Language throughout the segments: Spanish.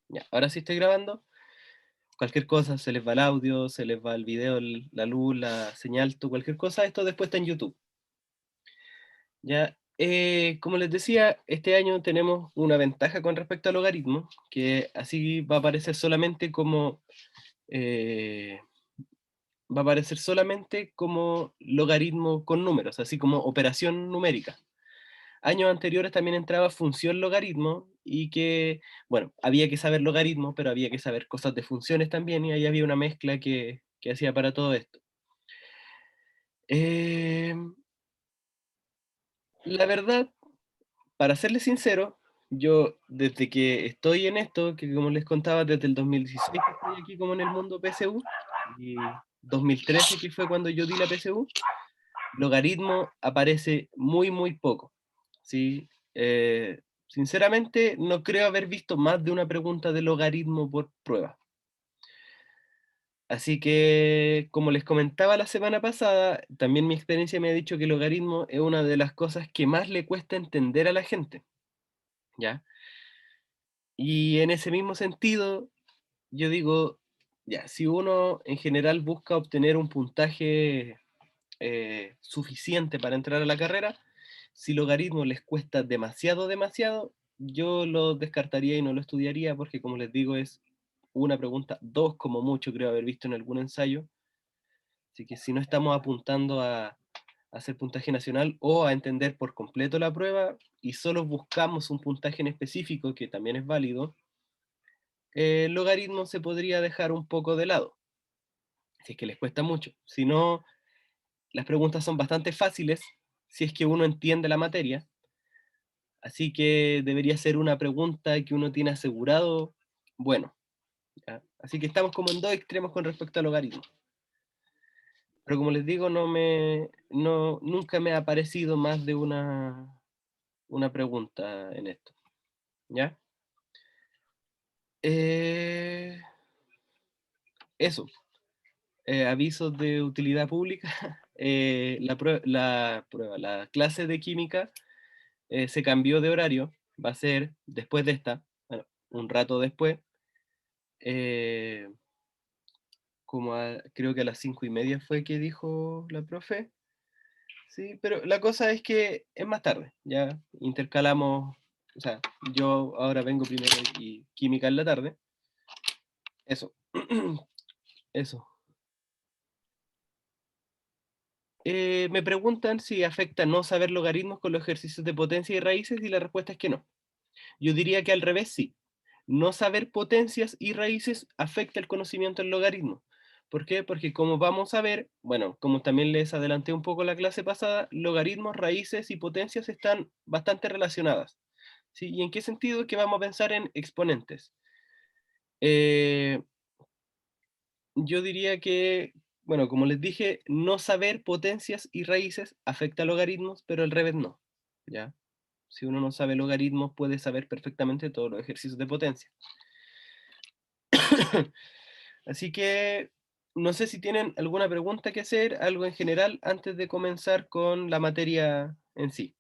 Ya, ahora sí estoy grabando. Cualquier cosa, se les va el audio, se les va el video, la luz, la señal, cualquier cosa, esto después está en YouTube. Ya, como les decía, este año tenemos una ventaja con respecto al logaritmo, que así va a aparecer solamente como, eh, va a aparecer solamente como logaritmo con números, así como operación numérica. Años anteriores también entraba función logaritmo y que, bueno, había que saber logaritmo, pero había que saber cosas de funciones también y ahí había una mezcla que hacía para todo esto. Em, la verdad, para serles sincero, yo desde que estoy en esto, que como les contaba, desde el 2016 que estoy aquí como en el mundo PSU, y 2013 que fue cuando yo di la PSU, logaritmo aparece muy, muy poco, ¿sí? Sinceramente, no creo haber visto más de una pregunta de logaritmo por prueba. Así que, como les comentaba la semana pasada, también mi experiencia me ha dicho que el logaritmo es una de las cosas que más le cuesta entender a la gente, ¿ya? Y en ese mismo sentido, yo digo, ya, si uno en general busca obtener un puntaje suficiente para entrar a la carrera, si logaritmo les cuesta demasiado, demasiado, yo lo descartaría y no lo estudiaría porque, como les digo, es una pregunta, dos como mucho, creo haber visto en algún ensayo. Así que si no estamos apuntando a hacer puntaje nacional o a entender por completo la prueba y solo buscamos un puntaje en específico, que también es válido, el logaritmo se podría dejar un poco de lado, si es que les cuesta mucho. Si no, las preguntas son bastante fáciles si es que uno entiende la materia. Así que debería ser una pregunta que uno tiene asegurado, bueno, ¿ya? Así que estamos como en dos extremos con respecto al logaritmo. Pero como les digo, nunca me ha aparecido más de una pregunta en esto, ¿ya? Eh, eso, avisos de utilidad pública. La clase de química se cambió de horario, va a ser después de esta, bueno, un rato después. eh, Creo que a las 5:30 fue que dijo la profe. Sí, pero la cosa es que es más tarde, ya intercalamos, o sea, yo ahora vengo primero y química en la tarde. Eso, eso. Me preguntan si afecta no saber logaritmos con los ejercicios de potencia y raíces y la respuesta es que no. Yo diría que al revés sí. No saber potencias y raíces afecta el conocimiento del logaritmo. ¿Por qué? Porque como vamos a ver, bueno, como también les adelanté un poco la clase pasada, logaritmos, raíces y potencias están bastante relacionadas. ¿Sí? ¿Y en qué sentido? Que vamos a pensar en exponentes. Eh, yo diría que, bueno, como les dije, no saber potencias y raíces afecta a logaritmos, pero al revés no. ¿Ya? Si uno no sabe logaritmos, puede saber perfectamente todos los ejercicios de potencia. Así que no sé si tienen alguna pregunta que hacer, algo en general, antes de comenzar con la materia en sí.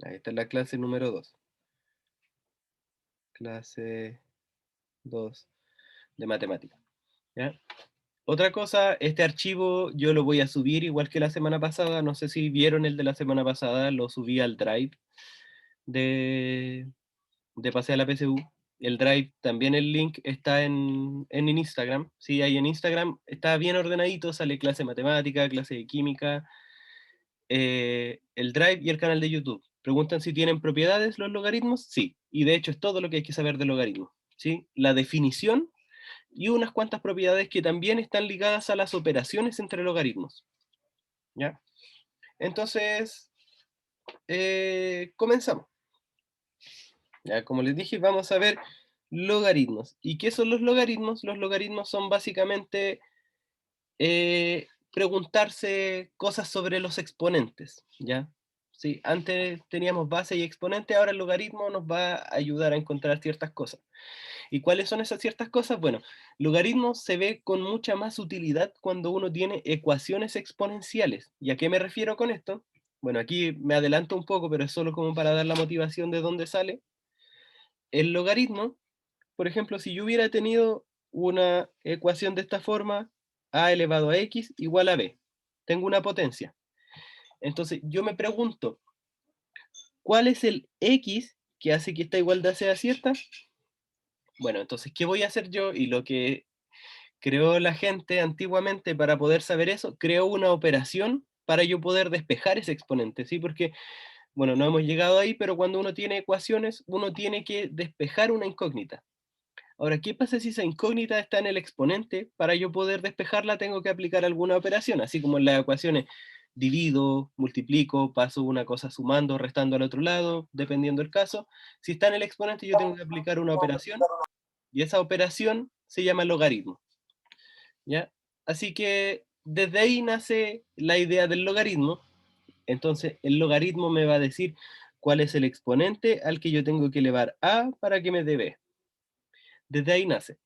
Ahí está la clase número 2. Clase 2 de matemática. ¿Ya? Otra cosa, este archivo yo lo voy a subir igual que la semana pasada. No sé si vieron el de la semana pasada, lo subí al Drive de, de Pase a la PSU. El Drive, también el link está en Instagram. Sí, ahí en Instagram está bien ordenadito, sale clase de matemática, clase de química, el Drive y el canal de YouTube. Preguntan si tienen propiedades los logaritmos. Sí, y de hecho es todo lo que hay que saber de logaritmos. ¿Sí? La definición y unas cuantas propiedades que también están ligadas a las operaciones entre logaritmos. ¿Ya? Entonces, comenzamos. Ya, como les dije, vamos a ver logaritmos. ¿Y qué son los logaritmos? Los logaritmos son básicamente preguntarse cosas sobre los exponentes, ¿ya? ¿sí? Antes teníamos base y exponente, ahora el logaritmo nos va a ayudar a encontrar ciertas cosas. ¿Y cuáles son esas ciertas cosas? Bueno, logaritmo se ve con mucha más utilidad cuando uno tiene ecuaciones exponenciales. ¿Y a qué me refiero con esto? Bueno, aquí me adelanto un poco, pero es solo como para dar la motivación de dónde sale. El logaritmo, por ejemplo, si yo hubiera tenido una ecuación de esta forma, a elevado a x igual a b, tengo una potencia. Entonces yo me pregunto, ¿cuál es el x que hace que esta igualdad sea cierta? Bueno, entonces, ¿qué voy a hacer yo? Y lo que creó la gente antiguamente para poder saber eso, creó una operación para yo poder despejar ese exponente, ¿sí? Porque, bueno, no hemos llegado ahí, pero cuando uno tiene ecuaciones, uno tiene que despejar una incógnita. Ahora, ¿qué pasa si esa incógnita está en el exponente? Para yo poder despejarla tengo que aplicar alguna operación, así como en las ecuaciones divido, multiplico, paso una cosa sumando, restando al otro lado, dependiendo del caso. Si está en el exponente yo tengo que aplicar una operación y esa operación se llama logaritmo, ¿ya? Así que desde ahí nace la idea del logaritmo. Entonces el logaritmo me va a decir cuál es el exponente al que yo tengo que elevar a para que me dé b. Desde ahí nace.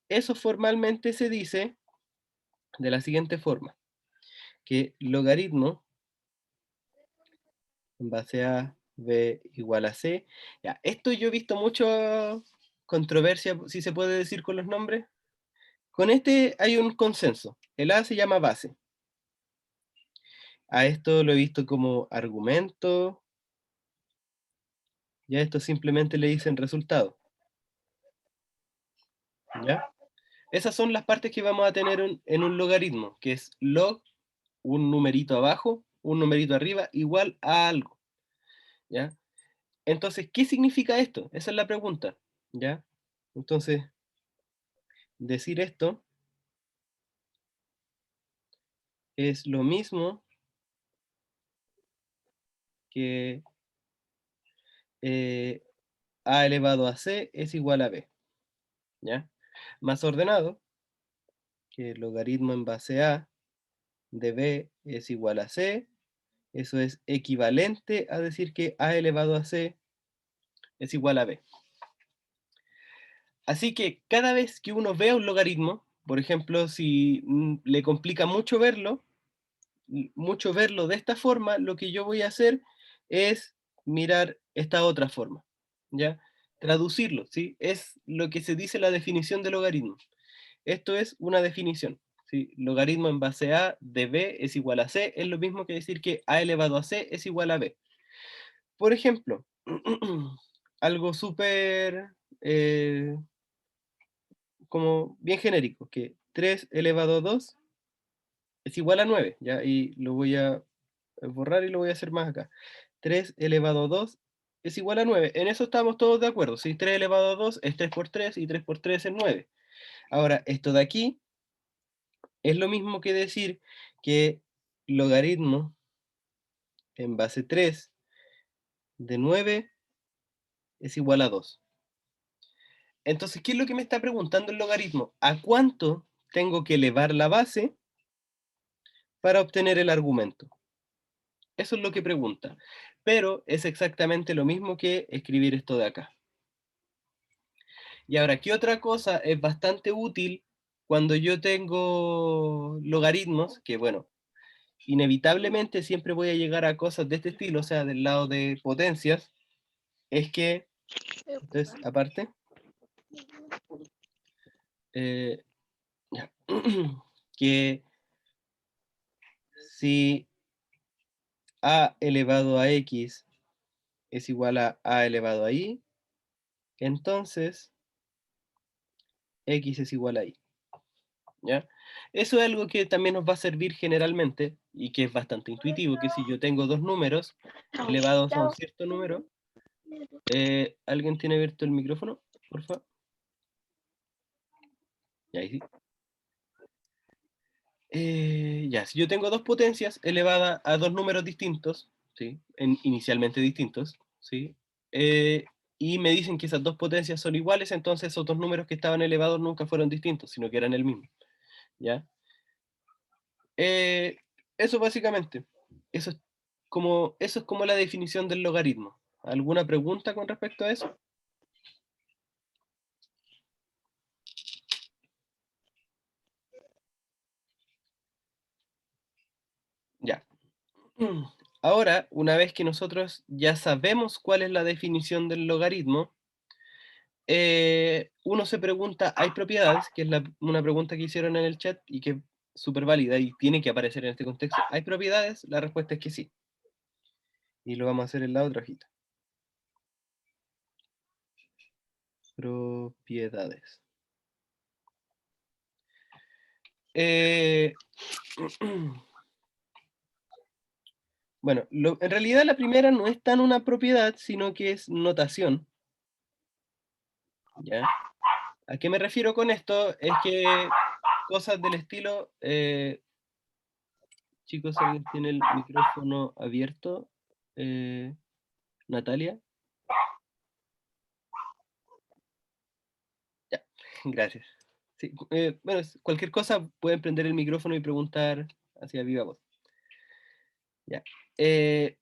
Eso formalmente se dice de la siguiente forma, que logaritmo en base a b igual a c. Ya, esto yo he visto mucha controversia, si se puede decir con los nombres. Con este hay un consenso. El a se llama base. A esto lo he visto como argumento, ya esto simplemente le dicen resultado, ¿ya? Esas son las partes que vamos a tener en un logaritmo, que es log, un numerito abajo, un numerito arriba, igual a algo, ¿ya? Entonces, ¿qué significa esto? Esa es la pregunta, ¿ya? Entonces, decir esto es lo mismo que eh, a elevado a c es igual a b, ¿ya? Más ordenado, que el logaritmo en base a de b es igual a c, eso es equivalente a decir que a elevado a c es igual a b. Así que cada vez que uno vea un logaritmo, por ejemplo, si le complica mucho verlo de esta forma, lo que yo voy a hacer es mirar esta otra forma, ¿ya? Traducirlo, ¿sí? Es lo que se dice la definición de logaritmo. Esto es una definición, ¿sí? Logaritmo en base a de b es igual a c, es lo mismo que decir que a elevado a c es igual a b. Por ejemplo, algo súper como bien genérico, que 3 elevado a 2 es igual a 9, ¿ya? Y lo voy a borrar y lo voy a hacer más acá. 3 elevado a 2 es igual a 9. En eso estamos todos de acuerdo. Si 3 elevado a 2 es 3 por 3 y 3 por 3 es 9. Ahora, esto de aquí es lo mismo que decir que logaritmo en base 3 de 9 es igual a 2. Entonces, ¿qué es lo que me está preguntando el logaritmo? ¿A cuánto tengo que elevar la base para obtener el argumento? Eso es lo que pregunta. Pero es exactamente lo mismo que escribir esto de acá. Y ahora, ¿qué otra cosa es bastante útil cuando yo tengo logaritmos? Que bueno, inevitablemente siempre voy a llegar a cosas de este estilo, o sea, del lado de potencias, es que, entonces, aparte, eh, ya, que si a elevado a x es igual a elevado a y, entonces x es igual a y, ¿ya? Eso es algo que también nos va a servir generalmente y que es bastante intuitivo, que si yo tengo dos números elevados a un cierto número, ¿alguien tiene abierto el micrófono? Por favor. Ya, ahí sí. Ya, si yo tengo dos potencias elevadas a dos números distintos, ¿sí? Inicialmente distintos, ¿sí? Eh, y me dicen que esas dos potencias son iguales, entonces esos dos números que estaban elevados nunca fueron distintos, sino que eran el mismo, ¿ya? Eh, eso básicamente, eso es eso es como la definición del logaritmo. ¿Alguna pregunta con respecto a eso? Ya. Ahora, una vez que nosotros ya sabemos cuál es la definición del logaritmo, uno se pregunta, ¿hay propiedades? Que es una pregunta que hicieron en el chat y que es súper válida y tiene que aparecer en este contexto. ¿Hay propiedades? La respuesta es que sí. Y lo vamos a hacer en la otra hojita. Propiedades. Eh, bueno, en realidad la primera no es tan una propiedad, sino que es notación. ¿Ya? ¿A qué me refiero con esto? Es que cosas del estilo, chicos, ¿alguien tiene el micrófono abierto? Natalia. Ya, gracias. Sí, bueno, cualquier cosa pueden prender el micrófono y preguntar hacia viva voz. Ya. Eh,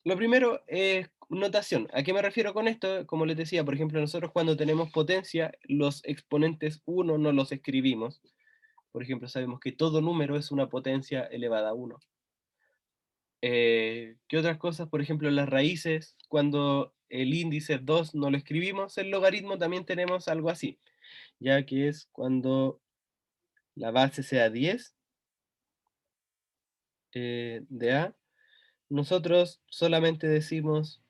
lo primero es notación. ¿A qué me refiero con esto? Como les decía, por ejemplo, nosotros cuando tenemos potencia, los exponentes 1 no los escribimos. Por ejemplo, sabemos que todo número es una potencia elevada a 1. ¿Qué otras cosas? Por ejemplo, las raíces, cuando el índice 2 no lo escribimos, el logaritmo también tenemos algo así, ya que es cuando la base sea 10 de A, nosotros solamente decimos,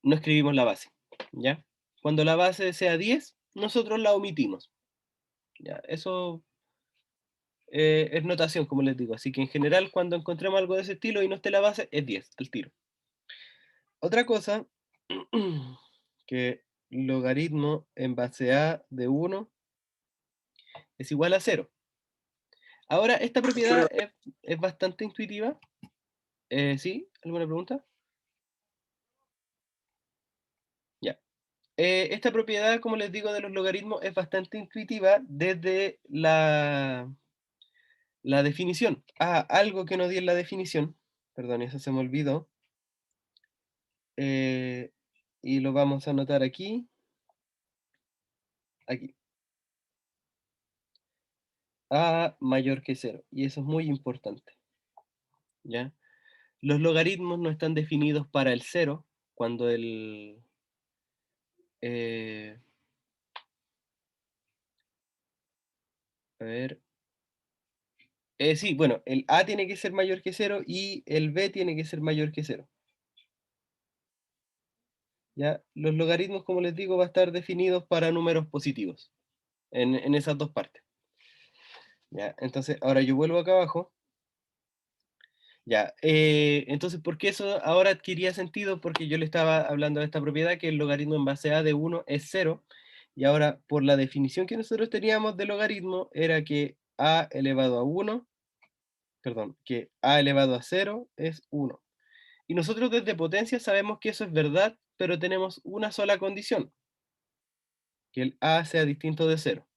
no escribimos la base, ¿ya? Cuando la base sea 10, nosotros la omitimos, ¿ya? Eso es notación, como les digo, así que en general cuando encontremos algo de ese estilo y no esté la base, es 10, al tiro. Otra cosa, que logaritmo en base a de 1 es igual a 0. Ahora, esta propiedad es bastante intuitiva. ¿Sí? ¿Alguna pregunta? Ya. Esta propiedad, como les digo, de los logaritmos es bastante intuitiva desde la definición. Ah, algo que no di en la definición, perdón, eso se me olvidó, eh, y lo vamos a anotar aquí, aquí. A mayor que 0, y eso es muy importante, ¿ya? Los logaritmos no están definidos para el 0, cuando eh, a ver, sí, bueno, el A tiene que ser mayor que 0 y el B tiene que ser mayor que 0. ¿Ya? Los logaritmos, como les digo, va a estar definidos para números positivos, en esas dos partes. ¿Ya? Entonces, ahora yo vuelvo acá abajo. Ya, entonces, ¿por qué eso ahora adquiría sentido? Porque yo le estaba hablando de esta propiedad, que el logaritmo en base a de 1 es 0, y ahora, por la definición que nosotros teníamos de logaritmo, era que a elevado a 1, perdón, que a elevado a 0 es 1. Y nosotros desde potencia sabemos que eso es verdad, pero tenemos una sola condición, que el a sea distinto de 0.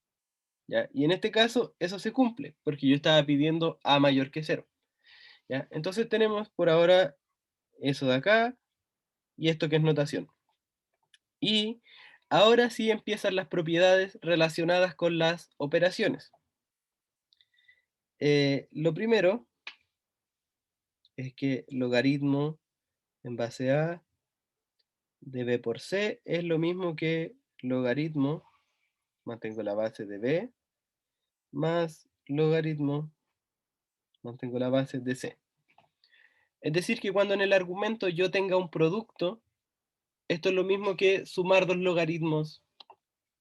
¿Ya? Y en este caso, eso se cumple, porque yo estaba pidiendo a mayor que 0. ¿Ya? Entonces tenemos por ahora eso de acá, y esto que es notación. Y ahora sí empiezan las propiedades relacionadas con las operaciones. Lo primero es que logaritmo en base a de b por c es lo mismo que logaritmo, mantengo la base de b, más logaritmo, mantengo la base de c. Es decir, que cuando en el argumento yo tenga un producto, esto es lo mismo que sumar dos logaritmos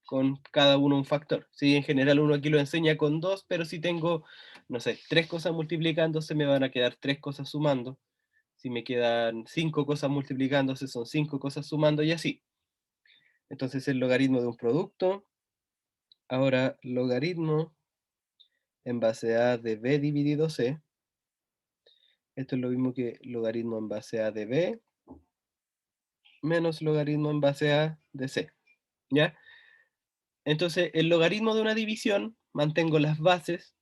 con cada uno un factor. Sí, en general uno aquí lo enseña con 2, pero si tengo, no sé, 3 cosas multiplicándose, me van a quedar 3 cosas sumando. Si me quedan 5 cosas multiplicándose, son 5 cosas sumando y así. Entonces el logaritmo de un producto, ahora logaritmo en base a de b dividido c. Esto es lo mismo que logaritmo en base a de b menos logaritmo en base a de c. ¿Ya? Entonces el logaritmo de una división, mantengo las bases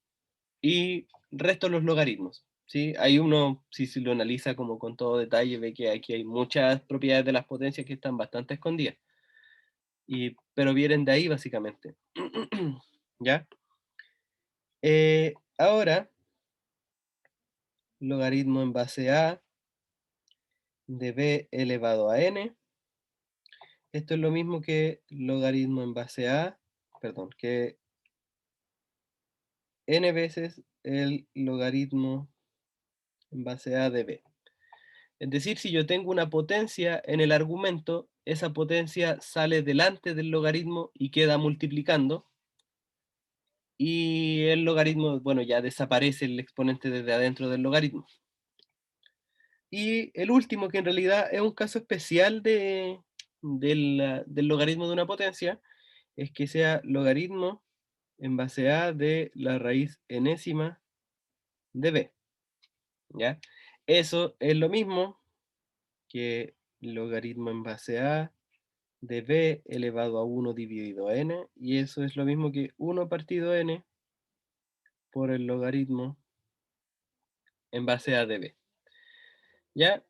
y resto los logaritmos. ¿sí? Ahí uno, si lo analiza como con todo detalle, ve que aquí hay muchas propiedades de las potencias que están bastante escondidas, pero vienen de ahí básicamente. ¿Ya? Ahora, logaritmo en base a de b elevado a n. Esto es lo mismo que logaritmo en base a, perdón, que n veces el logaritmo en base a de b. Es decir, si yo tengo una potencia en el argumento, esa potencia sale delante del logaritmo y queda multiplicando, y el logaritmo, bueno, ya desaparece el exponente desde adentro del logaritmo. Y el último, que en realidad es un caso especial del logaritmo de una potencia, es que sea logaritmo en base a de la raíz enésima de b, ¿ya? Eso es lo mismo que logaritmo en base a de b elevado a 1 dividido n, y eso es lo mismo que 1 partido n por el logaritmo en base a de b, ¿ya?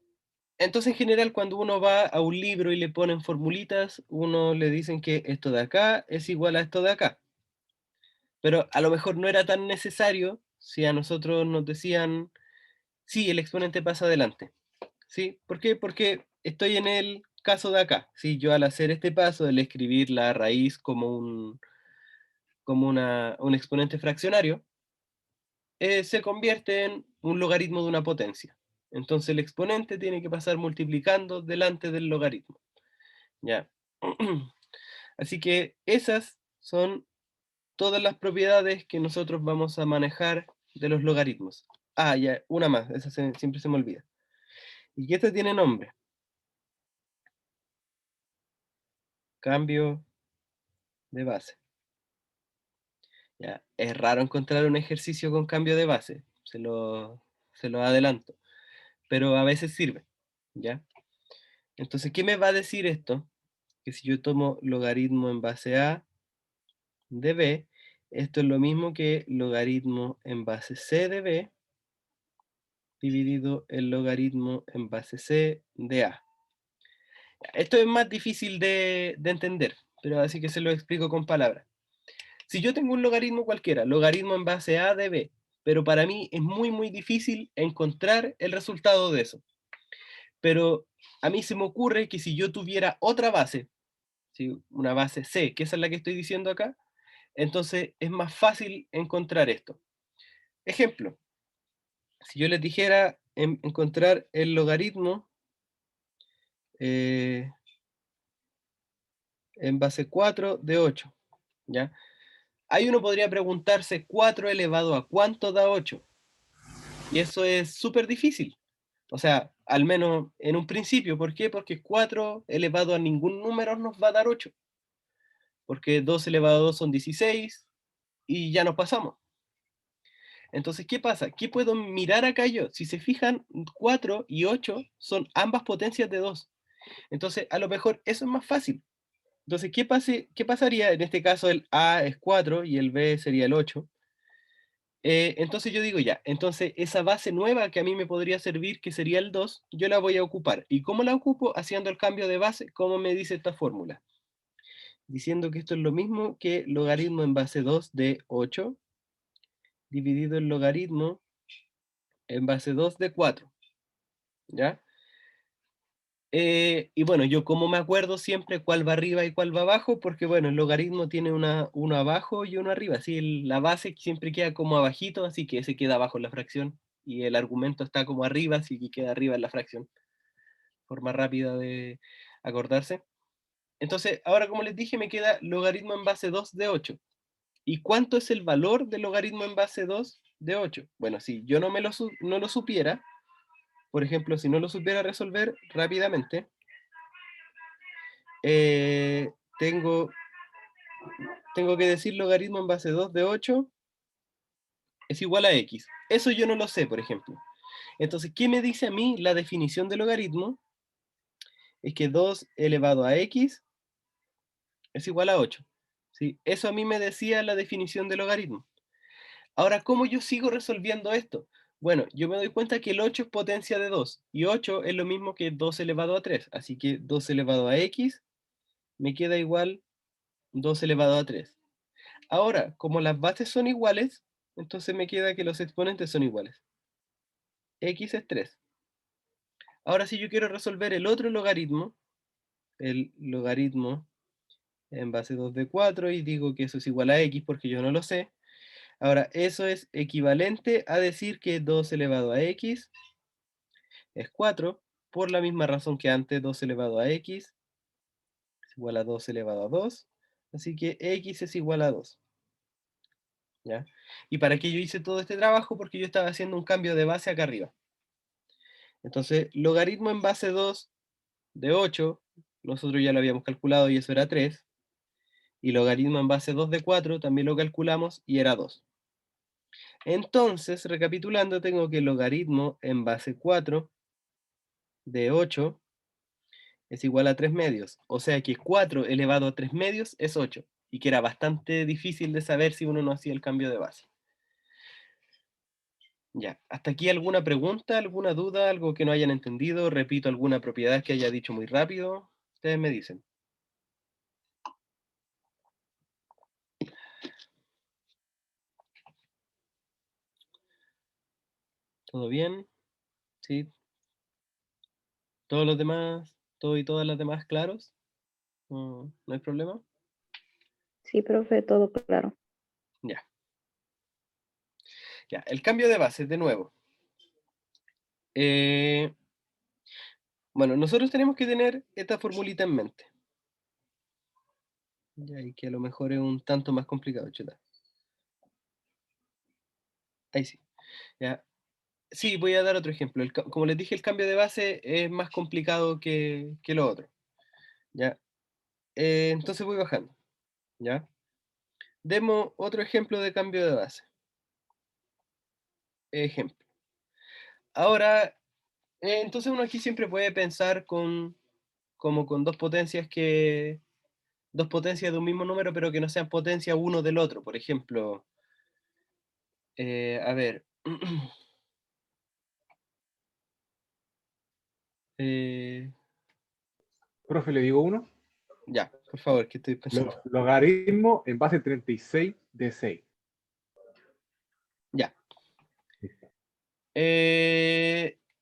Entonces, en general, cuando uno va a un libro y le ponen formulitas, uno le dicen que esto de acá es igual a esto de acá. Pero a lo mejor no era tan necesario si a nosotros nos decían, sí, el exponente pasa adelante. ¿Sí? ¿Por qué? Porque estoy en el caso de acá. ¿Sí? Yo al hacer este paso, el escribir la raíz como un exponente fraccionario, se convierte en un logaritmo de una potencia. Entonces el exponente tiene que pasar multiplicando delante del logaritmo. ¿Ya? Así que esas son todas las propiedades que nosotros vamos a manejar de los logaritmos. Ah, ya, una más, esa siempre se me olvida. Y que esta tiene nombre. Cambio de base. Ya, es raro encontrar un ejercicio con cambio de base, se lo adelanto, pero a veces sirve, ¿ya? Entonces, ¿qué me va a decir esto? Que si yo tomo logaritmo en base a de b, esto es lo mismo que logaritmo en base c de b dividido el logaritmo en base c de a. Esto es más difícil de entender, pero así que se lo explico con palabras. Si yo tengo un logaritmo cualquiera, logaritmo en base a de b, pero para mí es muy, muy difícil encontrar el resultado de eso. Pero a mí se me ocurre que si yo tuviera otra base, ¿sí? Una base c, que esa es la que estoy diciendo acá, entonces es más fácil encontrar esto. Ejemplo, si yo les dijera encontrar el logaritmo eh, en base 4 de 8, ¿ya? Ahí uno podría preguntarse 4 elevado a cuánto da 8. Y eso es súper difícil. O sea, al menos en un principio. ¿Por qué? Porque 4 elevado a ningún número nos va a dar 8. Porque 2 elevado a 2 son 16 y ya nos pasamos. Entonces, ¿qué pasa? ¿Qué puedo mirar acá yo? Si se fijan, 4 y 8 son ambas potencias de 2. Entonces, a lo mejor eso es más fácil. Entonces, ¿qué pasaría? En este caso, el A es 4 y el B sería el 8. Entonces yo digo ya, entonces esa base nueva que a mí me podría servir, que sería el 2, yo la voy a ocupar. ¿Y cómo la ocupo? Haciendo el cambio de base, como me dice esta fórmula. Diciendo que esto es lo mismo que logaritmo en base 2 de 8, dividido el logaritmo en base 2 de 4. ¿Ya? Y bueno, yo como me acuerdo siempre cuál va arriba y cuál va abajo, porque bueno, el logaritmo tiene uno abajo y uno arriba, así la base siempre queda como abajito, así que ese queda abajo en la fracción, y el argumento está como arriba, así que queda arriba en la fracción, forma rápida de acordarse. Entonces, ahora como les dije, me queda logaritmo en base 2 de 8. ¿Y cuánto es el valor del logaritmo en base 2 de 8? Bueno, si yo no lo supiera, por ejemplo, si no lo supiera resolver rápidamente, eh, tengo, tengo que decir logaritmo en base 2 de 8 es igual a x. Eso yo no lo sé, por ejemplo. Entonces, ¿qué me dice a mí la definición de logaritmo? Es que 2 elevado a x es igual a 8. ¿Sí? Eso a mí me decía la definición de logaritmo. Ahora, ¿cómo yo sigo resolviendo esto? Bueno, yo me doy cuenta que el 8 es potencia de 2, y 8 es lo mismo que 2 elevado a 3, así que 2 elevado a x me queda igual 2 elevado a 3. Ahora, como las bases son iguales, entonces me queda que los exponentes son iguales. X es 3. Ahora, si yo quiero resolver el otro logaritmo, el logaritmo en base 2 de 4, y digo que eso es igual a x porque yo no lo sé, ahora eso es equivalente a decir que 2 elevado a x es 4, por la misma razón que antes 2 elevado a x es igual a 2 elevado a 2, así que x es igual a 2. ¿Ya? ¿Y para qué yo hice todo este trabajo? Porque yo estaba haciendo un cambio de base acá arriba. Entonces, logaritmo en base 2 de 8, nosotros ya lo habíamos calculado y eso era 3. Y logaritmo en base 2 de 4 también lo calculamos y era 2. Entonces, recapitulando, tengo que el logaritmo en base 4 de 8 es igual a 3 medios. O sea que 4 elevado a 3 medios es 8. Y que era bastante difícil de saber si uno no hacía el cambio de base. Ya, ¿hasta aquí alguna pregunta, alguna duda, algo que no hayan entendido? Repito, alguna propiedad que haya dicho muy rápido. Ustedes me dicen. ¿Todo bien? ¿Sí? ¿Todos los demás, todo y todas las demás claros? ¿No hay problema? Sí, profe, todo claro. Ya. Ya, el cambio de base, de nuevo. Eh, bueno, nosotros tenemos que tener esta formulita en mente. Ya, y que a lo mejor es un tanto más complicado, chuta. Ahí sí. Ya. Sí, voy a dar otro ejemplo. Como les dije, el cambio de base es más complicado que lo otro. ¿Ya? Entonces voy bajando. ¿Ya? Demos otro ejemplo de cambio de base. Ejemplo. Ahora, entonces uno aquí siempre puede pensar como con dos potencias de un mismo número, pero que no sean potencia uno del otro. Por ejemplo, a ver, eh, Profe, le digo uno. ya, por favor, que estoy pensando. Logaritmo en base 36 de 6. Ya.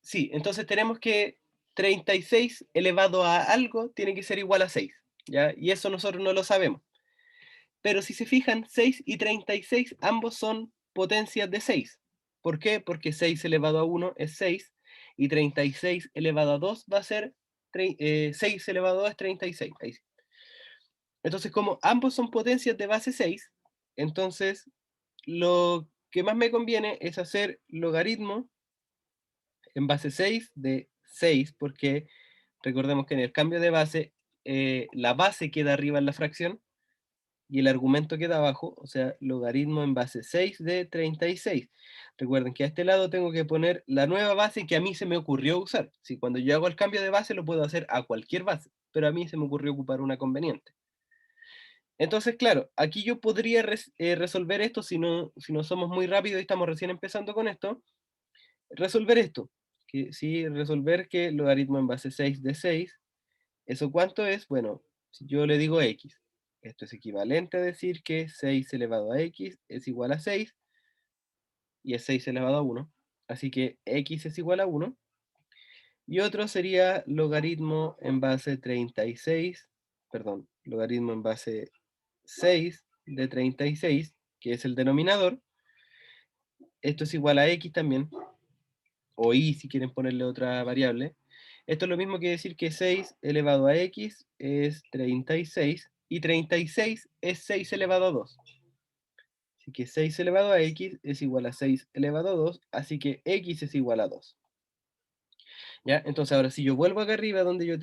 Sí, entonces tenemos que 36 elevado a algo tiene que ser igual a 6, ¿ya? Y eso nosotros no lo sabemos. Pero si se fijan, 6 y 36 ambos son potencias de 6. ¿Por qué? Porque 6 elevado a 1 es 6 y 36 elevado a 2 va a ser 6 elevado a 2 es 36. Ahí sí. Entonces, como ambos son potencias de base 6, entonces lo que más me conviene es hacer logaritmo en base 6 de 6, porque recordemos que en el cambio de base, la base queda arriba en la fracción y el argumento queda abajo, o sea, logaritmo en base 6 de 36. Recuerden que a este lado tengo que poner la nueva base que a mí se me ocurrió usar. Si cuando yo hago el cambio de base lo puedo hacer a cualquier base, pero a mí se me ocurrió ocupar una conveniente. Entonces, claro, aquí yo podría resolver esto si no somos muy rápidos y estamos recién empezando con esto. Resolver esto, que sí, resolver que logaritmo en base 6 de 6, ¿eso cuánto es? Bueno, si yo le digo x, esto es equivalente a decir que 6 elevado a x es igual a 6, y es 6 elevado a 1, así que x es igual a 1, y otro sería logaritmo en base 36, perdón, logaritmo en base 6 de 36, que es el denominador, esto es igual a x también, o y si quieren ponerle otra variable. Esto es lo mismo que decir que 6 elevado a x es 36 y 36 es 6 elevado a 2. Así que 6 elevado a x es igual a 6 elevado a 2, así que x es igual a 2. ¿Ya? Entonces ahora si yo vuelvo acá arriba donde yo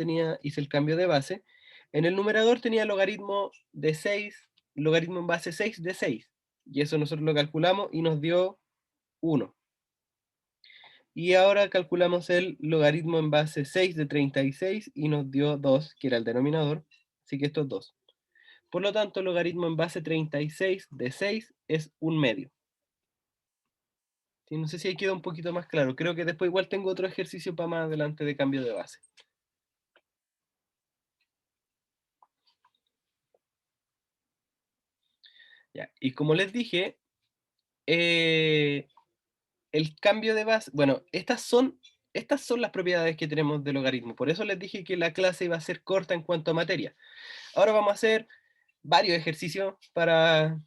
hice el cambio de base, en el numerador tenía logaritmo de 6, logaritmo en base 6 de 6. Y eso nosotros lo calculamos y nos dio 1. Y ahora calculamos el logaritmo en base 6 de 36 y nos dio 2, que era el denominador, así que esto es 2. Por lo tanto, el logaritmo en base 36 de 6 es 1 medio. Sí, no sé si ahí queda un poquito más claro. Creo que después igual tengo otro ejercicio para más adelante de cambio de base. Ya, y como les dije, el cambio de base, bueno, estas son las propiedades que tenemos del logaritmo. Por eso les dije que la clase iba a ser corta en cuanto a materia. Ahora vamos a hacer varios ejercicios para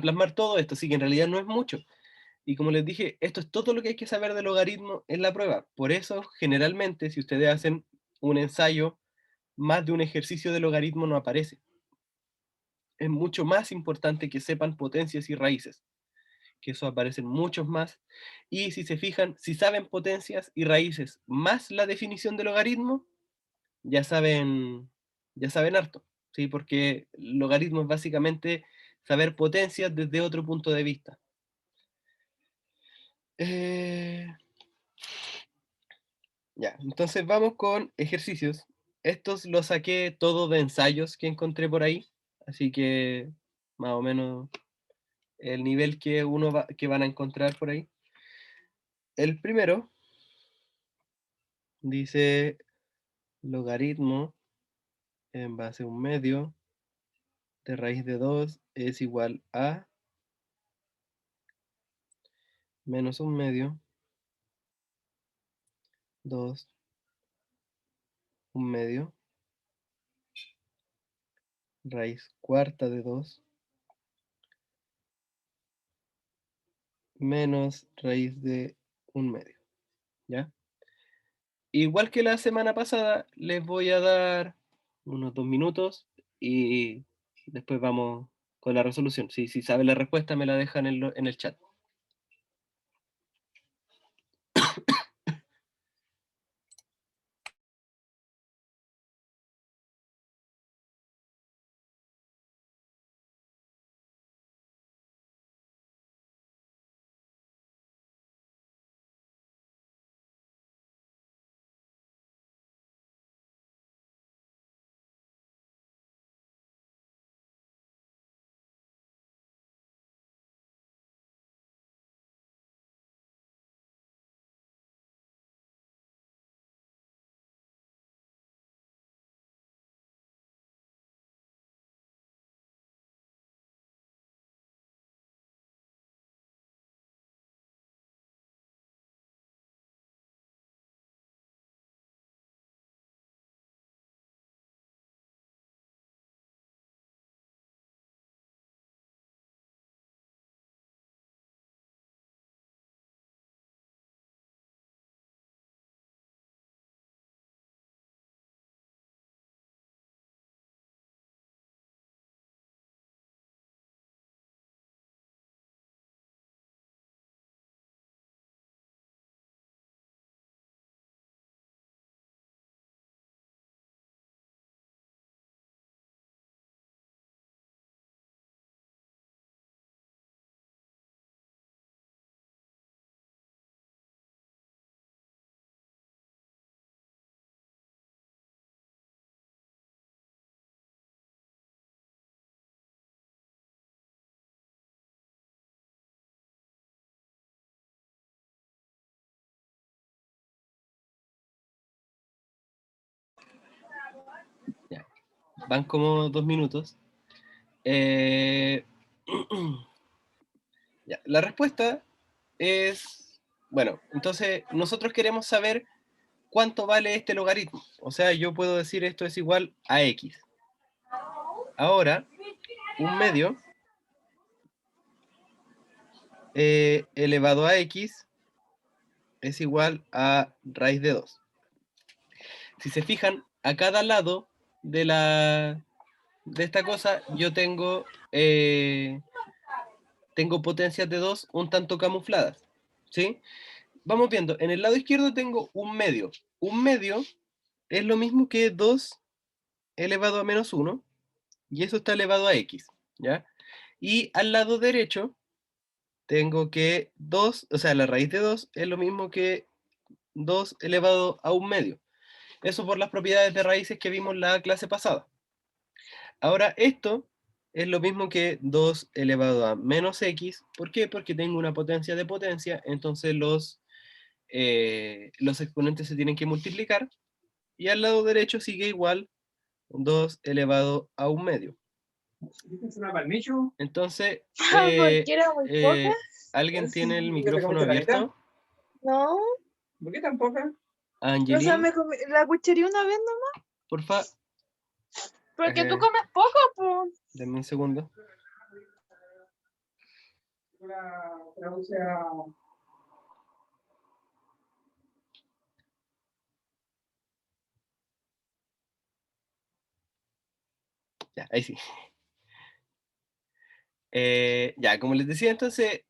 plasmar todo esto, así que en realidad no es mucho. Y como les dije, esto es todo lo que hay que saber del logaritmo en la prueba. Por eso, generalmente, si ustedes hacen un ensayo, más de un ejercicio de logaritmo no aparece. Es mucho más importante que sepan potencias y raíces, que eso aparecen muchos más. Y si se fijan, si saben potencias y raíces más la definición de logaritmo, ya saben harto, ¿sí? Porque logaritmo es básicamente saber potencias desde otro punto de vista. Ya, entonces vamos con ejercicios. Estos los saqué todo de ensayos que encontré por ahí, así que más o menos el nivel que van a encontrar por ahí. El primero dice logaritmo en base a un medio de raíz de 2 es igual a menos un medio, 2, un medio, raíz cuarta de 2, menos raíz de un medio, ¿ya? Igual que la semana pasada, les voy a dar unos 2 minutos y después vamos con la resolución. Si saben la respuesta, me la dejan en el chat. Ya. Van como 2 minutos. Ya, la respuesta es, bueno, entonces nosotros queremos saber cuánto vale este logaritmo. O sea, yo puedo decir esto es igual a x. Ahora, un medio elevado a x es igual a raíz de 2. Si se fijan, a cada lado de esta cosa yo tengo potencias de 2 un tanto camufladas, ¿sí? Vamos viendo, en el lado izquierdo tengo un medio. Un medio es lo mismo que 2 elevado a menos 1, y eso está elevado a x, ¿ya? Y al lado derecho tengo que 2, o sea, la raíz de 2 es lo mismo que 2 elevado a un medio. Eso por las propiedades de raíces que vimos la clase pasada. Ahora, esto es lo mismo que 2 elevado a menos x. ¿Por qué? Porque tengo una potencia de potencia, entonces los exponentes se tienen que multiplicar, y al lado derecho sigue igual 2 elevado a un medio. Entonces, Porque era muy poca. ¿alguien tiene el micrófono abierto? No, ¿Por qué tan poca? o sea, Angelín, la cucharía una vez nomás. porfa, Porque tú comes poco, pues. denme un segundo. Traduce a... Ya, ahí sí. Ya, como les decía, entonces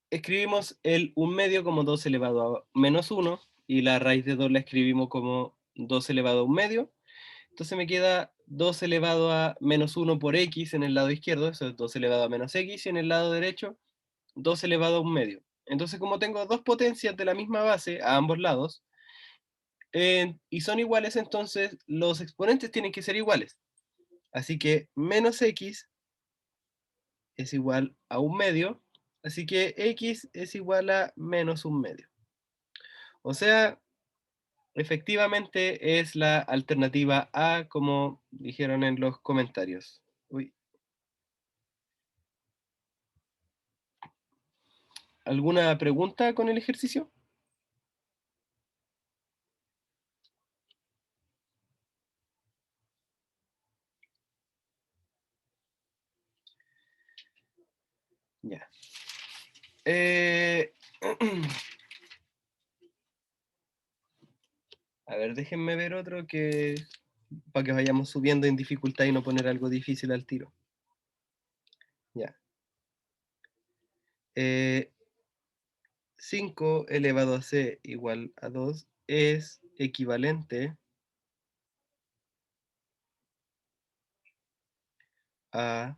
escribimos el 1/2 como 2 elevado a menos 1, y la raíz de 2 la escribimos como 2 elevado a 1/2. Entonces me queda 2 elevado a menos 1 por x en el lado izquierdo, eso es 2 elevado a menos x, y en el lado derecho 2 elevado a 1/2. Entonces, como tengo dos potencias de la misma base a ambos lados, y son iguales, entonces los exponentes tienen que ser iguales. Así que menos x es igual a 1/2, así que x es igual a menos 1/2. O sea, efectivamente es la alternativa A, como dijeron en los comentarios. Uy. ¿Alguna pregunta con el ejercicio? Ya. A ver, déjenme ver otro para que vayamos subiendo en dificultad y no poner algo difícil al tiro. Ya. 5 elevado a c igual a 2 es equivalente a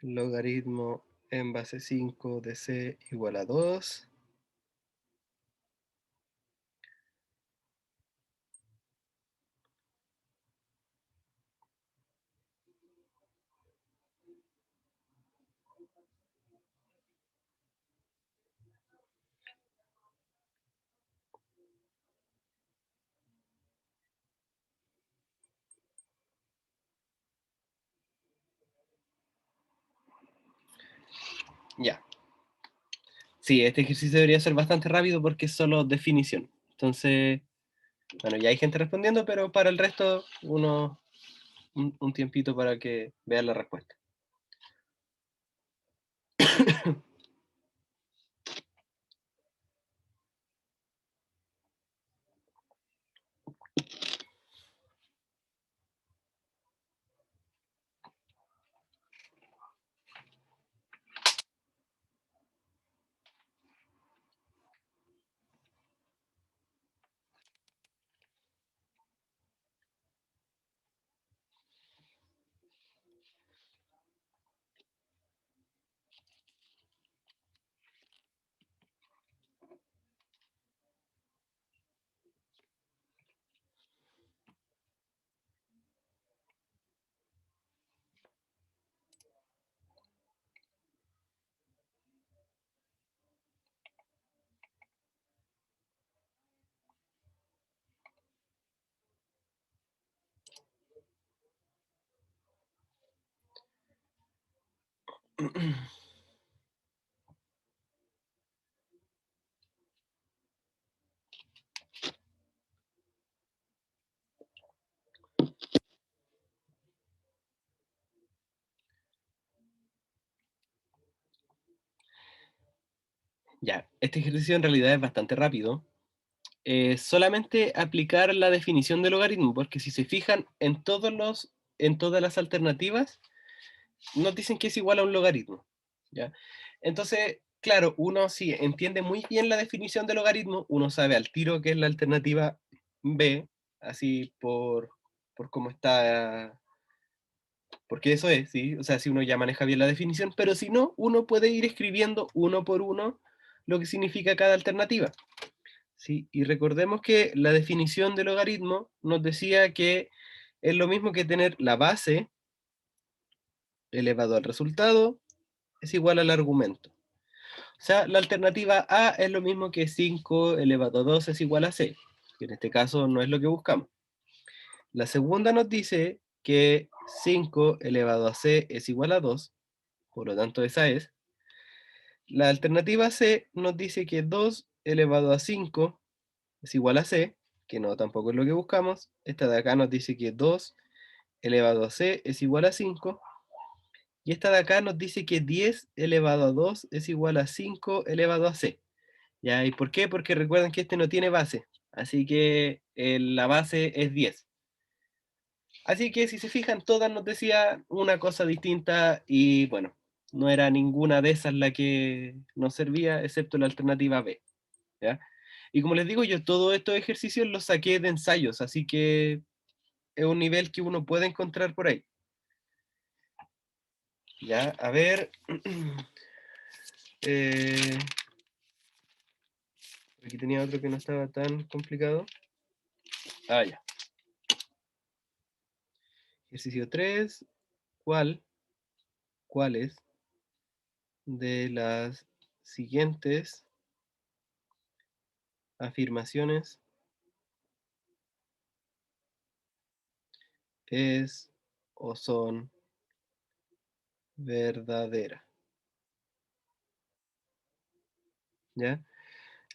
logaritmo en base 5 de c igual a 2. Ya. Sí, este ejercicio debería ser bastante rápido porque es solo definición. Entonces, bueno, ya hay gente respondiendo, pero para el resto, un tiempito para que vean la respuesta. Ya, este ejercicio en realidad es bastante rápido. Solamente aplicar la definición de logaritmo, porque si se fijan en todas las alternativas, nos dicen que es igual a un logaritmo. ¿Ya? Entonces, claro, uno sí entiende muy bien la definición de logaritmo, uno sabe al tiro que es la alternativa B, así por cómo está, porque eso es, ¿sí? O sea, si uno ya maneja bien la definición, pero si no, uno puede ir escribiendo uno por uno lo que significa cada alternativa. ¿Sí? Y recordemos que la definición de logaritmo nos decía que es lo mismo que tener la base elevado al resultado es igual al argumento. O sea, la alternativa A es lo mismo que 5 elevado a 2 es igual a C, que en este caso no es lo que buscamos. La segunda nos dice que 5 elevado a C es igual a 2, por lo tanto esa es. La alternativa C nos dice que 2 elevado a 5 es igual a C, que no, tampoco es lo que buscamos. Esta de acá nos dice que 2 elevado a C es igual a 5. Y esta de acá nos dice que 10 elevado a 2 es igual a 5 elevado a C. ¿Ya? ¿Y por qué? Porque recuerden que este no tiene base. Así que la base es 10. Así que si se fijan, todas nos decía una cosa distinta y bueno, no era ninguna de esas la que nos servía, excepto la alternativa B. ¿Ya? Y como les digo, yo todos estos ejercicios los saqué de ensayos, así que es un nivel que uno puede encontrar por ahí. Ya, a ver. Aquí tenía otro que no estaba tan complicado. Ah, ya. Ejercicio 3. ¿Cuáles de las siguientes afirmaciones es o son verdadera? ¿Ya?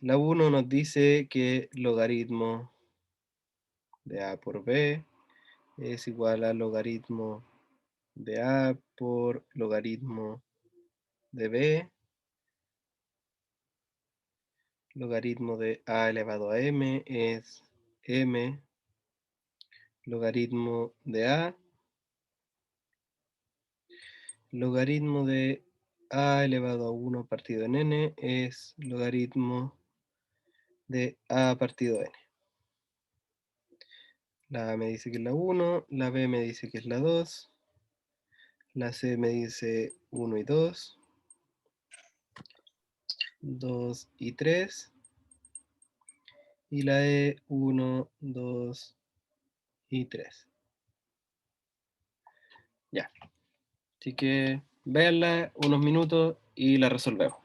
La 1 nos dice que logaritmo de A por B es igual al logaritmo de A por logaritmo de B. Logaritmo de A elevado a M es M logaritmo de A. Logaritmo de A elevado a 1 partido en N es logaritmo de A partido N. La A me dice que es la 1, la B me dice que es la 2, la C me dice 1 y 2, 2 y 3, y la E 1, 2 y 3. Ya, así que véanla unos minutos y la resolvemos.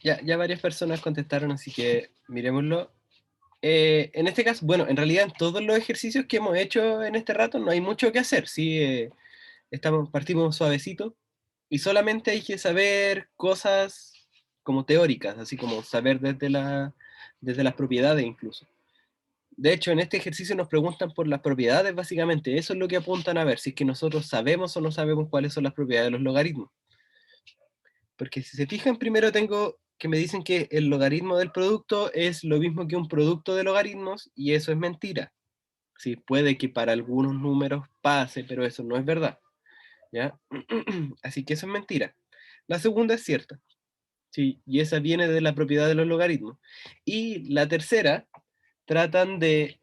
Ya varias personas contestaron, así que miremoslo. En este caso, bueno, en realidad en todos los ejercicios que hemos hecho en este rato no hay mucho que hacer, ¿sí? Partimos suavecito y solamente hay que saber cosas como teóricas, así como saber desde las propiedades incluso. De hecho, en este ejercicio nos preguntan por las propiedades básicamente, eso es lo que apuntan a ver, si es que nosotros sabemos o no sabemos cuáles son las propiedades de los logaritmos. Porque si se fijan, primero tengo que me dicen que el logaritmo del producto es lo mismo que un producto de logaritmos, y eso es mentira. Sí, puede que para algunos números pase, pero eso no es verdad. ¿Ya? Así que eso es mentira. La segunda es cierta. Sí, y esa viene de la propiedad de los logaritmos. Y la tercera, tratan de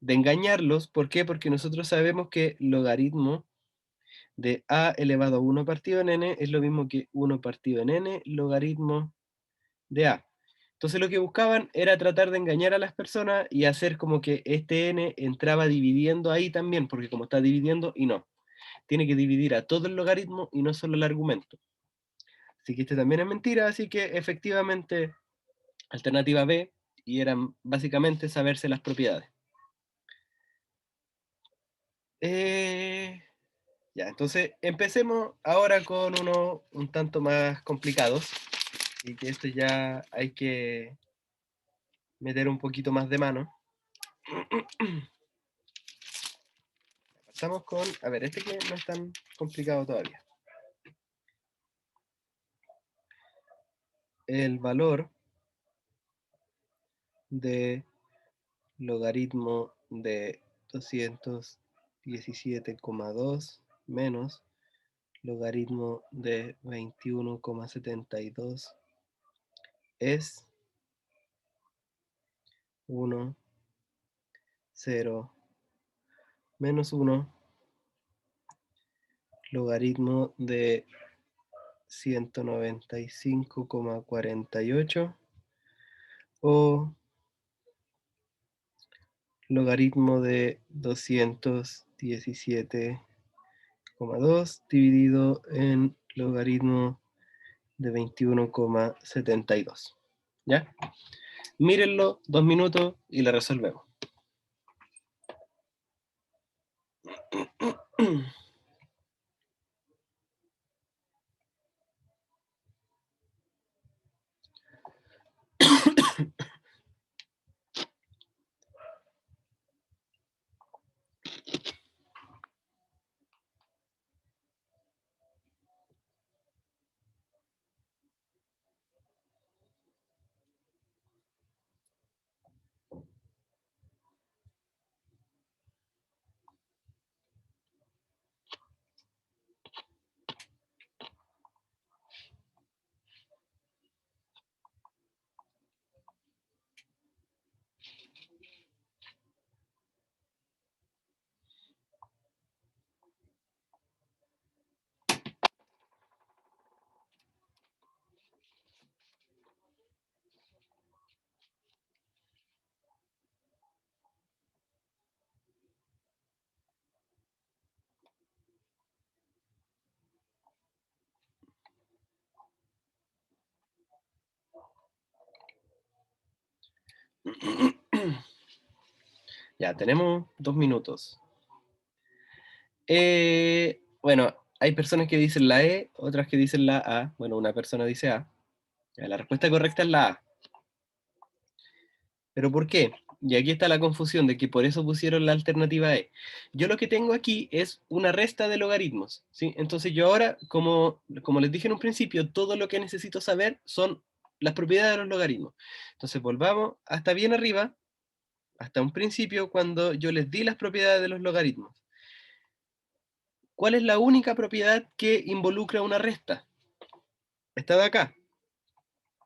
engañarlos. ¿Por qué? Porque nosotros sabemos que logaritmo de a elevado a 1 partido en n es lo mismo que 1 partido en n logaritmo de a. Entonces lo que buscaban era tratar de engañar a las personas y hacer como que este n entraba dividiendo ahí también, porque como está dividiendo, y no. Tiene que dividir a todo el logaritmo y no solo el argumento. Así que este también es mentira, así que efectivamente alternativa B, y eran básicamente saberse las propiedades. Ya, entonces empecemos ahora con uno un tanto más complicados. Y que esto ya hay que meter un poquito más de mano. Pasamos con, a ver, este que no es tan complicado todavía. El valor de logaritmo de 217,2 menos logaritmo de 21,72 es 1, 0, menos 1, logaritmo de 195,48 o logaritmo de 217,2 dividido en logaritmo de 21,72. ¿Ya? Mírenlo 2 minutos y la resolvemos. Ya, tenemos 2 minutos. Bueno, hay personas que dicen la E, otras que dicen la A. Bueno, una persona dice A. Ya, la respuesta correcta es la A. ¿Pero por qué? Y aquí está la confusión de que por eso pusieron la alternativa E. Yo lo que tengo aquí es una resta de logaritmos, ¿sí? Entonces yo ahora, como les dije en un principio, todo lo que necesito saber son las propiedades de los logaritmos. Entonces volvamos hasta bien arriba, hasta un principio, cuando yo les di las propiedades de los logaritmos. ¿Cuál es la única propiedad que involucra una resta? Esta de acá,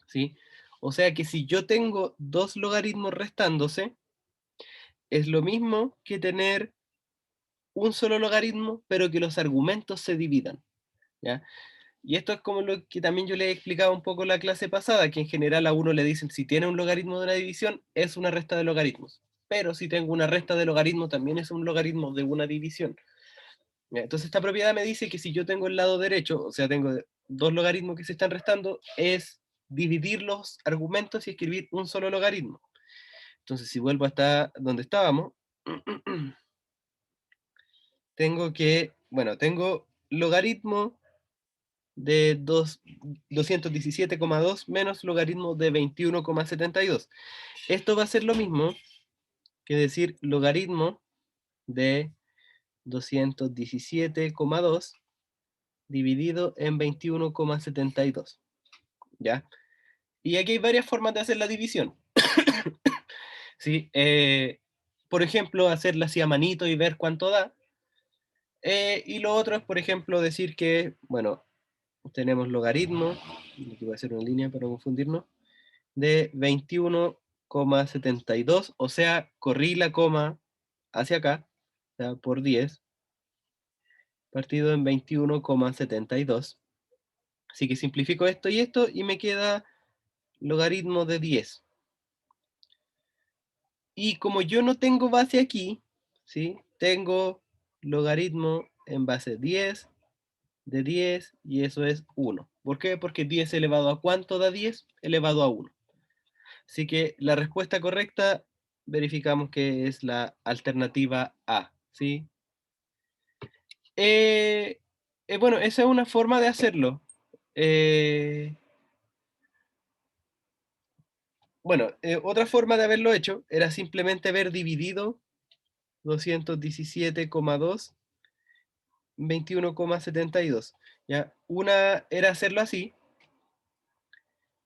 ¿sí? O sea que si yo tengo dos logaritmos restándose, es lo mismo que tener un solo logaritmo, pero que los argumentos se dividan, ¿ya? Y esto es como lo que también yo le he explicado un poco en la clase pasada, que en general a uno le dicen, si tiene un logaritmo de una división, es una resta de logaritmos. Pero si tengo una resta de logaritmos, también es un logaritmo de una división. ¿Ya? Entonces esta propiedad me dice que si yo tengo el lado derecho, o sea, tengo dos logaritmos que se están restando, es dividir los argumentos y escribir un solo logaritmo. Entonces si vuelvo hasta donde estábamos, tengo que, bueno, tengo logaritmo de 217,2 menos logaritmo de 21,72. Esto va a ser lo mismo que decir logaritmo de 217,2 dividido en 21,72. ¿Ya? Y aquí hay varias formas de hacer la división. ¿Sí? Por ejemplo, hacerla así a manito y ver cuánto da. Y lo otro es, por ejemplo, decir que, bueno, tenemos logaritmo, aquí voy a hacer una línea para no confundirnos, de 21,72, o sea, corrí la coma hacia acá, o sea, por 10, partido en 21,72. Así que simplifico esto y me queda logaritmo de 10. Y como yo no tengo base aquí, ¿sí? Tengo logaritmo en base 10 de 10 y eso es 1. ¿Por qué? Porque 10 elevado a ¿cuánto da 10? Elevado a 1. Así que la respuesta correcta verificamos que es la alternativa A, ¿sí? Bueno, esa es una forma de hacerlo. Bueno, otra forma de haberlo hecho era simplemente haber dividido 217,2 21,72. ¿Ya? Una era hacerlo así,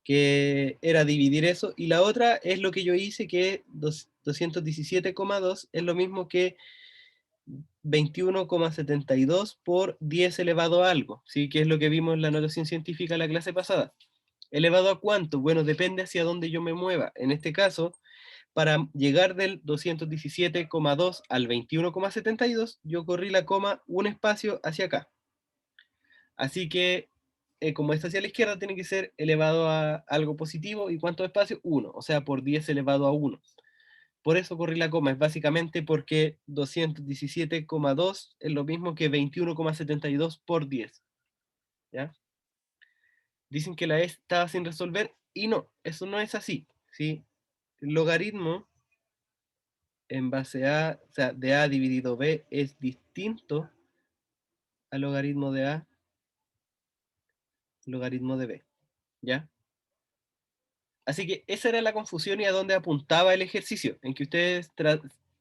que era dividir eso, y la otra es lo que yo hice, que 217,2 es lo mismo que 21,72 por 10 elevado a algo, ¿sí? Que es lo que vimos en la notación científica la clase pasada. ¿Elevado a cuánto? Bueno, depende hacia dónde yo me mueva. En este caso, para llegar del 217,2 al 21,72, yo corrí la coma un espacio hacia acá. Así que, como es hacia la izquierda, tiene que ser elevado a algo positivo. ¿Y cuánto espacio? 1, o sea, por 10 elevado a 1. Por eso corrí la coma, es básicamente porque 217,2 es lo mismo que 21,72 por 10. ¿Ya? Dicen que la E estaba sin resolver, y no, eso no es así, ¿sí? El logaritmo en base a, o sea, de A dividido B es distinto al logaritmo de A, logaritmo de B, ¿ya? Así que esa era la confusión y a dónde apuntaba el ejercicio, en que ustedes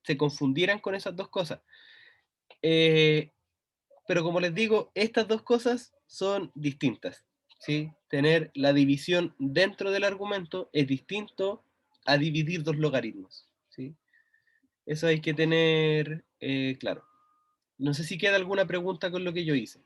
se confundieran con esas dos cosas. Pero como les digo, estas dos cosas son distintas, ¿sí? Tener la división dentro del argumento es distinto a dividir dos logaritmos, ¿sí? Eso hay que tener claro. No sé si queda alguna pregunta con lo que yo hice.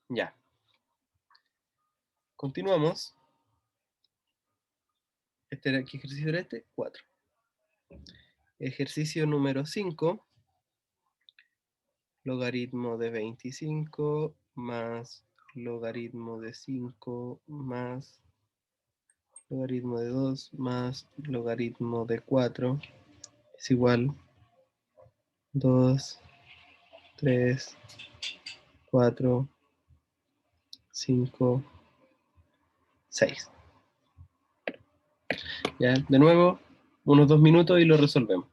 Ya. Continuamos. ¿Qué ejercicio era este? 4. Ejercicio número 5. Logaritmo de 25 más logaritmo de 5 más logaritmo de 2 más logaritmo de 4 es igual 2, 3, 4, 5, 6. Ya, de nuevo, unos 2 minutos y lo resolvemos.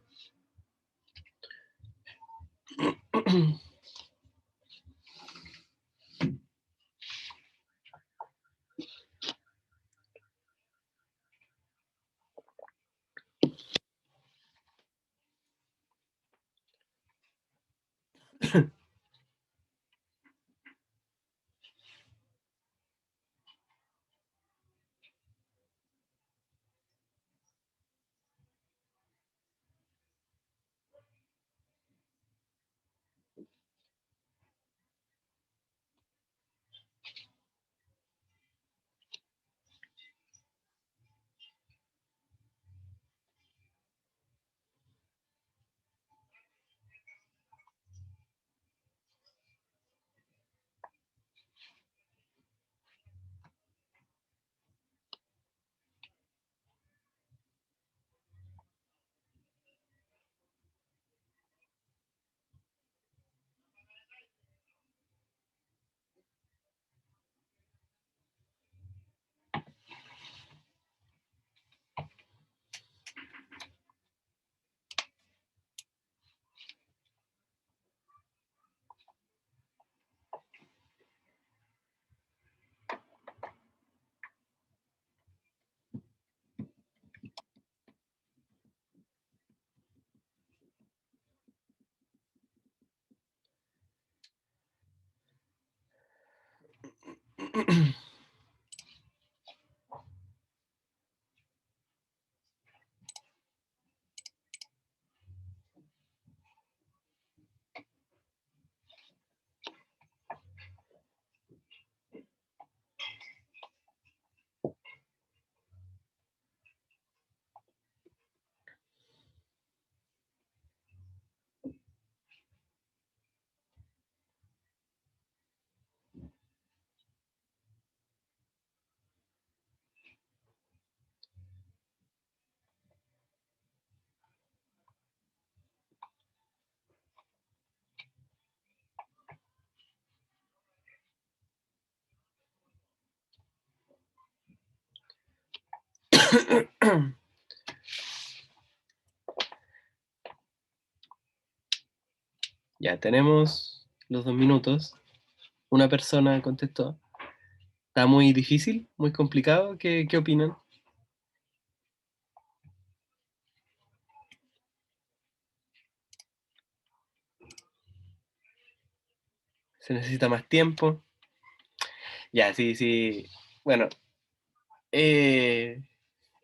Ya, tenemos los 2 minutos. Una persona contestó. ¿Está muy difícil? ¿Muy complicado? ¿Qué opinan? ¿Se necesita más tiempo? Ya, sí. Bueno,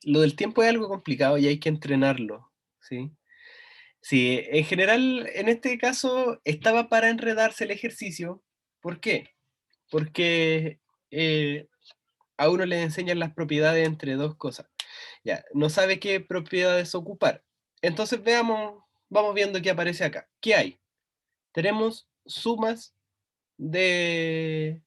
lo del tiempo es algo complicado y hay que entrenarlo, ¿sí? Sí, en general, en este caso, estaba para enredarse el ejercicio. ¿Por qué? Porque a uno le enseñan las propiedades entre dos cosas. Ya, no sabe qué propiedades ocupar. Entonces vamos viendo qué aparece acá. ¿Qué hay? Tenemos sumas de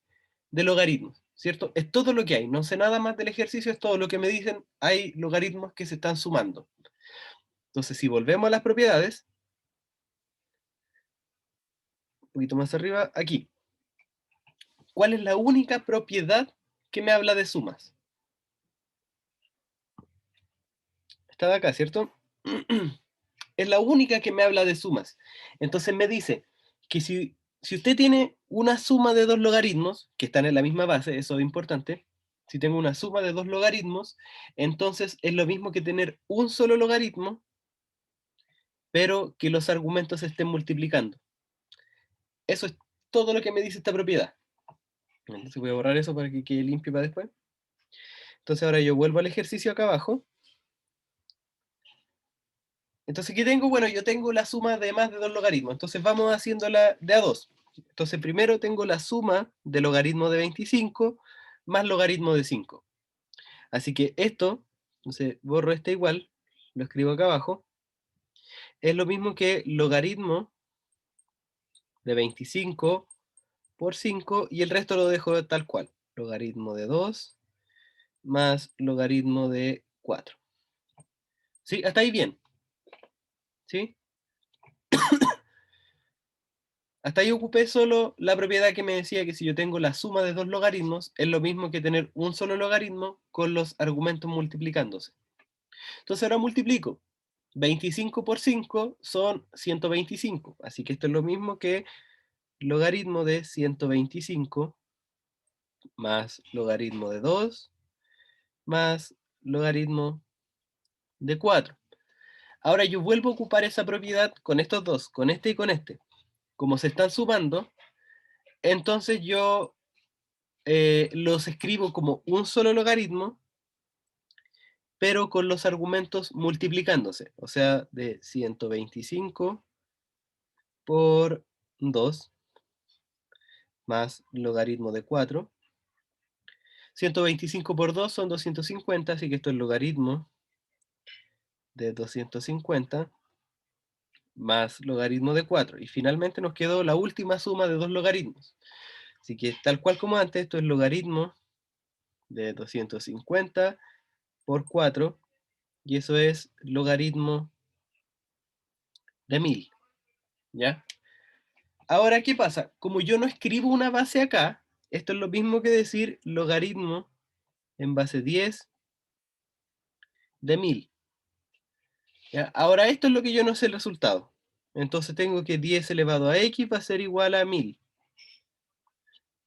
logaritmos, ¿cierto? Es todo lo que hay. No sé nada más del ejercicio, es todo lo que me dicen. Hay logaritmos que se están sumando. Entonces, si volvemos a las propiedades, un poquito más arriba, aquí. ¿Cuál es la única propiedad que me habla de sumas? Está de acá, ¿cierto? Es la única que me habla de sumas. Entonces me dice que si usted tiene una suma de dos logaritmos, que están en la misma base, eso es importante, si tengo una suma de dos logaritmos, entonces es lo mismo que tener un solo logaritmo, pero que los argumentos se estén multiplicando. Eso es todo lo que me dice esta propiedad. Entonces voy a borrar eso para que quede limpio para después. Entonces ahora yo vuelvo al ejercicio acá abajo. Entonces, ¿qué tengo? Bueno, yo tengo la suma de más de dos logaritmos. Entonces vamos haciéndola de a dos. Entonces primero tengo la suma de logaritmo de 25 más logaritmo de 5. Así que esto, entonces borro este igual, lo escribo acá abajo, es lo mismo que logaritmo de 25 por 5 y el resto lo dejo tal cual. Logaritmo de 2 más logaritmo de 4. ¿Sí? Hasta ahí bien. ¿Sí? Hasta ahí ocupé solo la propiedad que me decía que si yo tengo la suma de dos logaritmos, es lo mismo que tener un solo logaritmo con los argumentos multiplicándose. Entonces ahora multiplico. 25 por 5 son 125. Así que esto es lo mismo que logaritmo de 125 más logaritmo de 2 más logaritmo de 4. Ahora yo vuelvo a ocupar esa propiedad con estos dos, con este y con este. Como se están sumando, entonces yo los escribo como un solo logaritmo, pero con los argumentos multiplicándose. O sea, de 125 por 2 más logaritmo de 4. 125 por 2 son 250, así que esto es logaritmo de 250 más logaritmo de 4. Y finalmente nos quedó la última suma de dos logaritmos. Así que tal cual como antes, esto es logaritmo de 250 por 4, y eso es logaritmo de 1000. ¿Ya? Ahora, ¿qué pasa? Como yo no escribo una base acá, esto es lo mismo que decir logaritmo en base 10 de 1000. ¿Ya? Ahora, esto es lo que yo no sé el resultado. Entonces tengo que 10 elevado a x va a ser igual a 1000.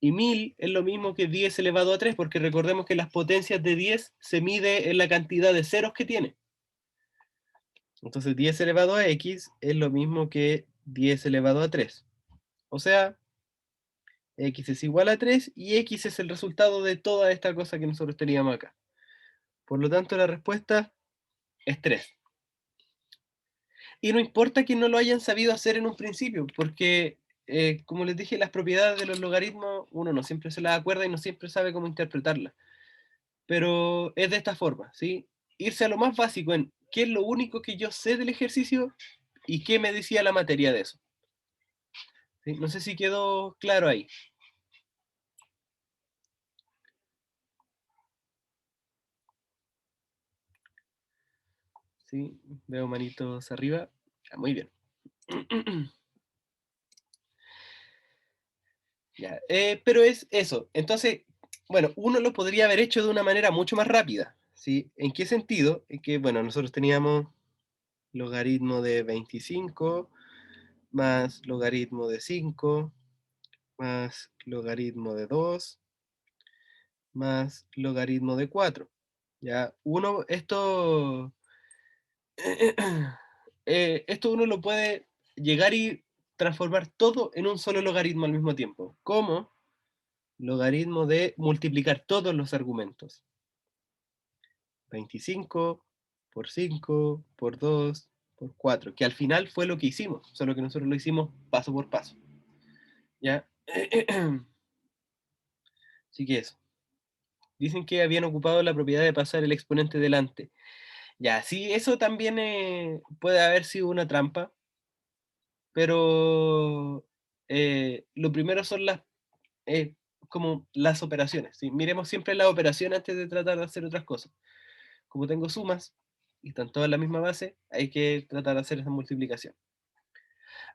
Y 1000 es lo mismo que 10 elevado a 3, porque recordemos que las potencias de 10 se mide en la cantidad de ceros que tiene. Entonces 10 elevado a x es lo mismo que 10 elevado a 3. O sea, x es igual a 3 y x es el resultado de toda esta cosa que nosotros teníamos acá. Por lo tanto, la respuesta es 3. Y no importa que no lo hayan sabido hacer en un principio, porque, como les dije, las propiedades de los logaritmos uno no siempre se las acuerda y no siempre sabe cómo interpretarlas. Pero es de esta forma, ¿sí? Irse a lo más básico en qué es lo único que yo sé del ejercicio y qué me decía la materia de eso. ¿Sí? No sé si quedó claro ahí. ¿Sí? Veo manitos arriba. Ah, muy bien. Ya, pero es eso. Entonces, bueno, uno lo podría haber hecho de una manera mucho más rápida, ¿Sí? ¿En qué sentido? En que, bueno, nosotros teníamos logaritmo de 25 más logaritmo de 5 más logaritmo de 2 más logaritmo de 4. Ya, esto uno lo puede llegar y transformar todo en un solo logaritmo al mismo tiempo, como logaritmo de multiplicar todos los argumentos. 25 por 5 por 2 por 4, que al final fue lo que hicimos, solo que nosotros lo hicimos paso por paso. ¿Ya? Así que eso. Dicen que habían ocupado la propiedad de pasar el exponente delante. Ya, sí, eso también puede haber sido una trampa, pero lo primero son como las operaciones. ¿Sí? Miremos siempre la operación antes de tratar de hacer otras cosas. Como tengo sumas y están todas en la misma base, hay que tratar de hacer esa multiplicación.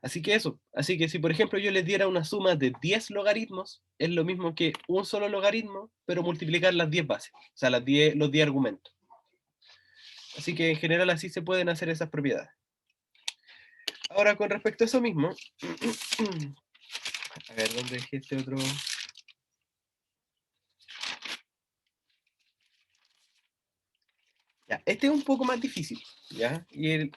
Así que eso, así que si por ejemplo yo les diera una suma de 10 logaritmos, es lo mismo que un solo logaritmo, pero multiplicar las 10 bases, o sea, los 10 argumentos. Así que en general así se pueden hacer esas propiedades. Ahora con respecto a eso mismo, a ver, ¿dónde dejé este otro? Ya, este es un poco más difícil, ¿ya? Les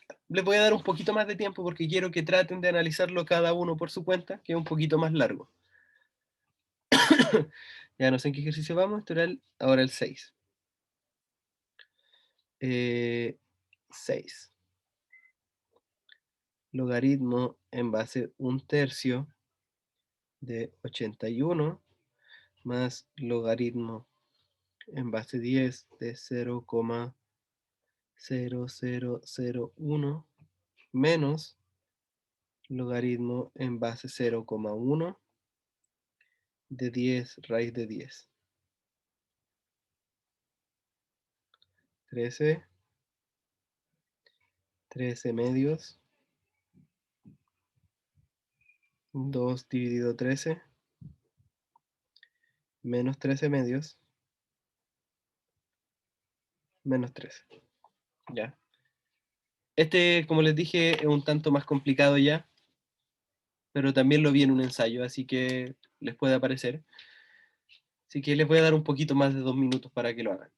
voy a dar un poquito más de tiempo porque quiero que traten de analizarlo cada uno por su cuenta, que es un poquito más largo. Ya no sé en qué ejercicio vamos, esto era ahora el 6. 6. Logaritmo en base 1/3 de 81 más logaritmo en base 10 de 0,0001 menos logaritmo en base 0,1 de 10 raíz de 10. 13 medios, 2 dividido 13, menos 13 medios, menos 13. ¿Ya? Este, como les dije, es un tanto más complicado ya, pero también lo vi en un ensayo, así que les puede aparecer. Así que les voy a dar un poquito más de 2 minutos para que lo hagan.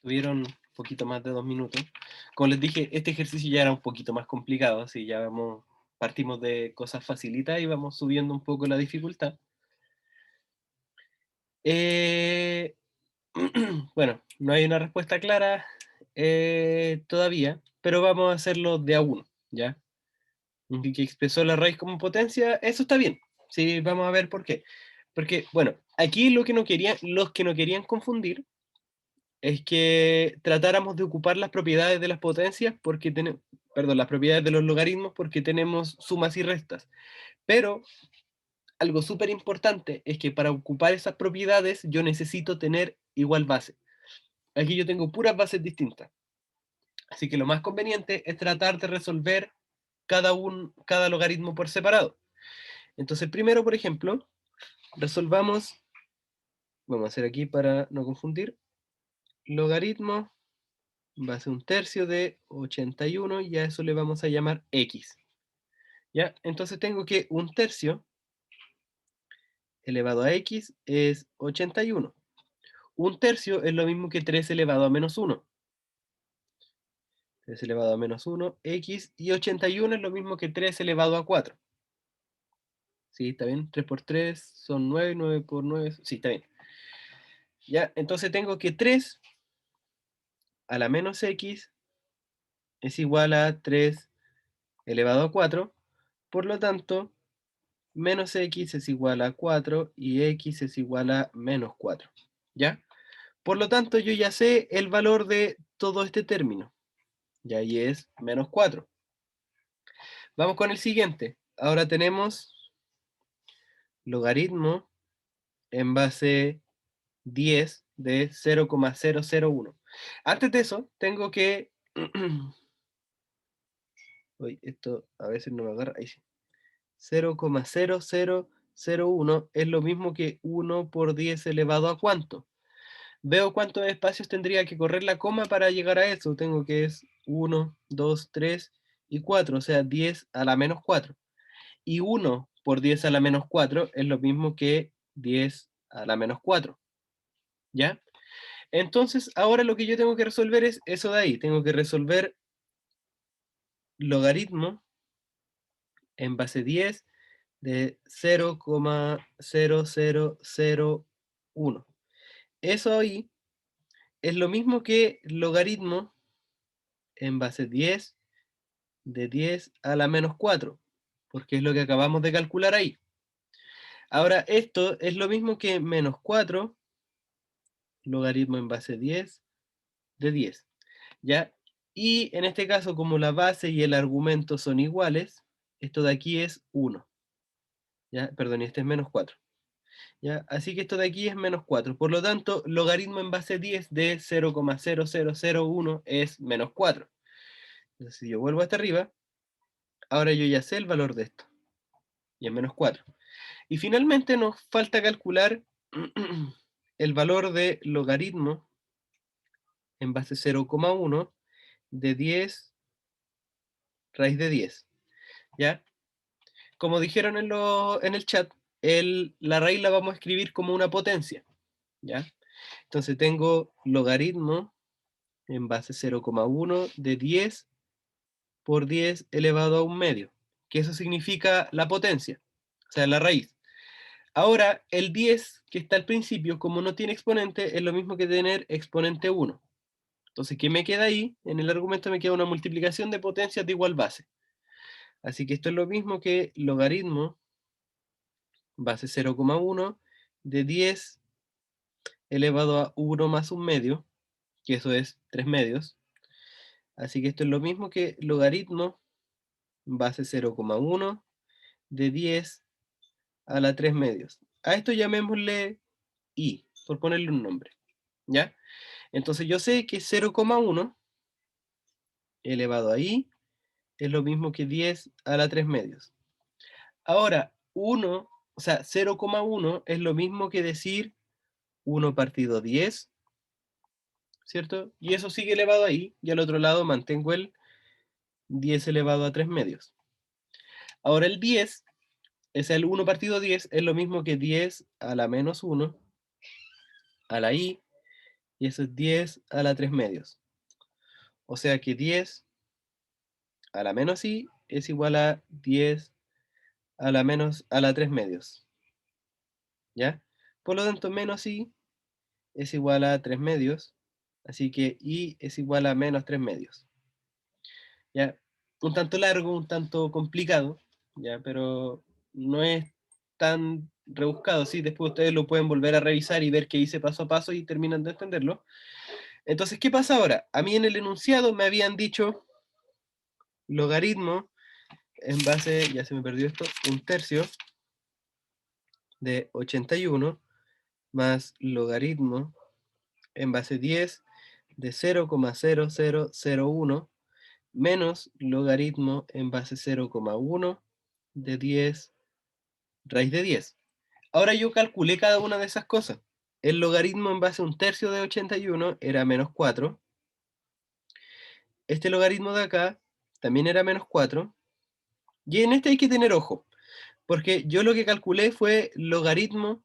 Tuvieron un poquito más de 2 minutos. Como les dije, este ejercicio ya era un poquito más complicado, así ya partimos de cosas facilitas y vamos subiendo un poco la dificultad. Bueno, no hay una respuesta clara todavía, pero vamos a hacerlo de a uno, ¿ya? Que expresó la raíz como potencia, eso está bien. Sí, vamos a ver por qué. Porque, bueno, aquí lo que no querían, los que no querían confundir es que tratáramos de ocupar las propiedades de las potencias porque tenemos, perdón, las propiedades de los logaritmos porque tenemos sumas y restas. Pero algo súper importante es que para ocupar esas propiedades yo necesito tener igual base. Aquí yo tengo puras bases distintas. Así que lo más conveniente es tratar de resolver cada logaritmo por separado. Entonces, primero, por ejemplo, resolvamos, vamos a hacer aquí para no confundir, logaritmo base 1/3 de 81, y a eso le vamos a llamar x. ¿Ya? Entonces tengo que 1/3 elevado a x es 81. 1/3 es lo mismo que 3 elevado a menos 1. 3 elevado a menos 1, x, y 81 es lo mismo que 3 elevado a 4. ¿Sí? ¿Está bien? 3 por 3 son 9, 9 por 9, sí, está bien. Ya, entonces tengo que 3 a la menos x es igual a 3 elevado a 4, por lo tanto, menos x es igual a 4 y x es igual a menos 4, ¿ya? Por lo tanto, yo ya sé el valor de todo este término, y ahí es menos 4. Vamos con el siguiente. Ahora tenemos logaritmo en base 10 de 0,001. Antes de eso, tengo que... Uy, esto a veces no me agarra. Ahí sí. 0,0001 es lo mismo que 1 por 10 elevado a ¿cuánto? Veo cuántos espacios tendría que correr la coma para llegar a eso. Tengo que es 1, 2, 3 y 4, o sea, 10 a la menos 4. Y 1 por 10 a la menos 4 es lo mismo que 10 a la menos 4. ¿Ya? Entonces, ahora lo que yo tengo que resolver es eso de ahí. Tengo que resolver logaritmo en base 10 de 0,0001. Eso ahí es lo mismo que logaritmo en base 10 de 10 a la menos 4, porque es lo que acabamos de calcular ahí. Ahora, esto es lo mismo que menos 4 logaritmo en base 10 de 10, ¿ya? Y en este caso, como la base y el argumento son iguales, esto de aquí es 1, ¿ya? Perdón, y este es menos 4, ¿ya? Así que esto de aquí es menos 4. Por lo tanto, logaritmo en base 10 de 0,0001 es menos 4. Entonces, si yo vuelvo hasta arriba, ahora yo ya sé el valor de esto, y es menos 4. Y finalmente nos falta calcular el valor de logaritmo en base 0,1 de 10 raíz de 10, ¿ya? Como dijeron en el chat, la raíz la vamos a escribir como una potencia, ¿ya? Entonces tengo logaritmo en base 0,1 de 10 por 10 elevado a un medio, que eso significa la potencia, o sea, la raíz. Ahora, el 10 que está al principio, como no tiene exponente, es lo mismo que tener exponente 1. Entonces, ¿qué me queda ahí? En el argumento me queda una multiplicación de potencias de igual base. Así que esto es lo mismo que logaritmo base 0,1 de 10 elevado a 1 más un medio, que eso es 3 medios. Así que esto es lo mismo que logaritmo base 0,1 de 10 a la 3 medios. A esto llamémosle i, por ponerle un nombre, ¿ya? Entonces yo sé que 0,1 elevado a i es lo mismo que 10 a la 3 medios. Ahora, 1, o sea, 0,1 es lo mismo que decir 1 partido 10, ¿cierto? Y eso sigue elevado ahí, y al otro lado mantengo el 10 elevado a 3 medios. Ahora el 10, es el 1 partido 10, es lo mismo que 10 a la menos 1, a la i, y eso es 10 a la 3 medios. O sea que 10 a la menos i es igual a 10 a la 3 medios. ¿Ya? Por lo tanto, menos i es igual a 3 medios, así que i es igual a menos 3 medios. ¿Ya? Un tanto largo, un tanto complicado, ¿ya? Pero no es tan rebuscado, ¿sí? Después ustedes lo pueden volver a revisar y ver qué hice paso a paso y terminan de entenderlo. Entonces, ¿qué pasa ahora? A mí en el enunciado me habían dicho logaritmo en base, ya se me perdió esto, 1/3 de 81 más logaritmo en base 10 de 0,0001 menos logaritmo en base 0,1 de 10 raíz de 10. Ahora yo calculé cada una de esas cosas. El logaritmo en base a 1/3 de 81 era menos 4. Este logaritmo de acá también era menos 4. Y en este hay que tener ojo, porque yo lo que calculé fue logaritmo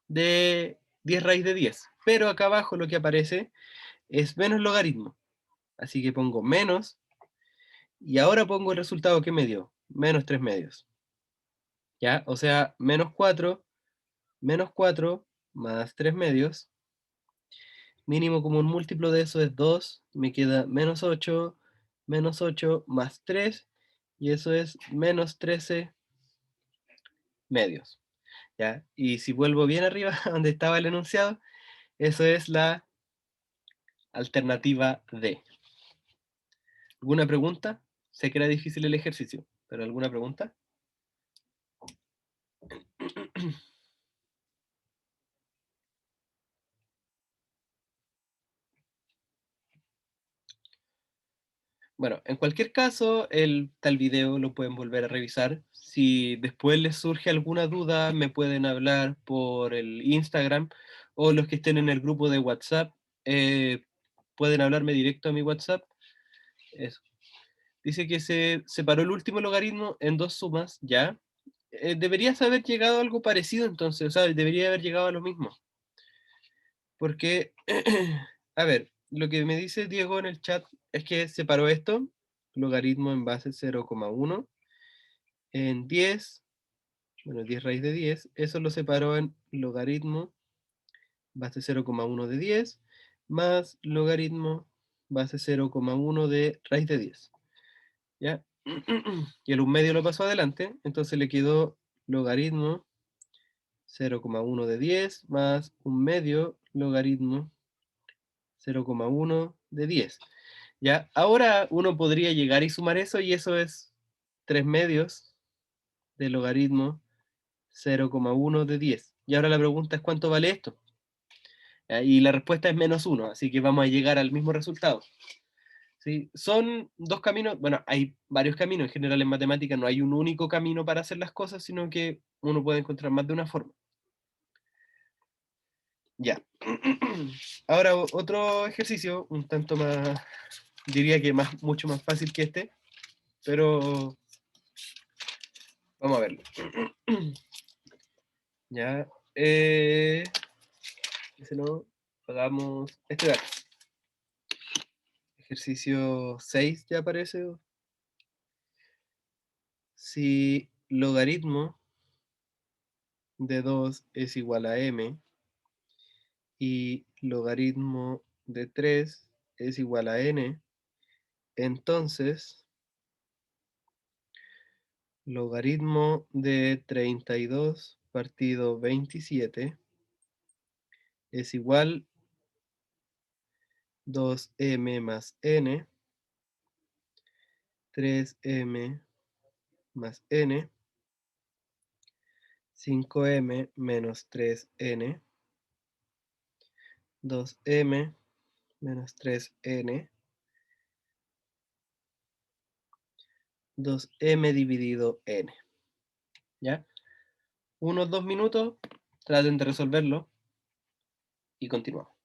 de 10 raíz de 10. Pero acá abajo lo que aparece es menos logaritmo. Así que pongo menos, y ahora pongo el resultado que me dio, menos 3 medios. ¿Ya? O sea, menos 4 más 3 medios. Mínimo común múltiplo de eso es 2, me queda menos 8 más 3, y eso es menos 13 medios. ¿Ya? Y si vuelvo bien arriba, donde estaba el enunciado, eso es la alternativa D. ¿Alguna pregunta? Sé que era difícil el ejercicio, pero ¿alguna pregunta? Bueno, en cualquier caso, el tal video lo pueden volver a revisar. Si después les surge alguna duda, me pueden hablar por el Instagram, o los que estén en el grupo de WhatsApp, pueden hablarme directo a mi WhatsApp. Eso. Dice que se separó el último logaritmo en dos sumas, ¿ya? Deberías haber llegado a algo parecido entonces, o sea, debería haber llegado a lo mismo. Porque, a ver, lo que me dice Diego en el chat es que separó esto, logaritmo en base 0,1, en 10, bueno, 10 raíz de 10, eso lo separó en logaritmo base 0,1 de 10, más logaritmo base 0,1 de raíz de 10. ¿Ya? Y el un medio lo pasó adelante, entonces le quedó logaritmo 0,1 de 10 más un medio logaritmo 0,1 de 10. ¿Ya? Ahora uno podría llegar y sumar eso, y eso es 3 medios de logaritmo 0,1 de 10. Y ahora la pregunta es ¿cuánto vale esto? Y la respuesta es menos 1, así que vamos a llegar al mismo resultado. ¿Sí? Son dos caminos, bueno, hay varios caminos, en general en matemáticas no hay un único camino para hacer las cosas, sino que uno puede encontrar más de una forma. Ya. Ahora otro ejercicio, un tanto más, diría que mucho más fácil que este, pero vamos a verlo. Ya. Ese no, hagamos este de acá. Ejercicio 6 ya aparece. Si logaritmo de 2 es igual a m y logaritmo de 3 es igual a n, entonces logaritmo de 32 partido 27 es igual 2m más n, 3m más n, 5m menos 3n, 2m menos 3n, 2m dividido n. ¿Ya? Unos 2 minutos, traten de resolverlo y continuamos.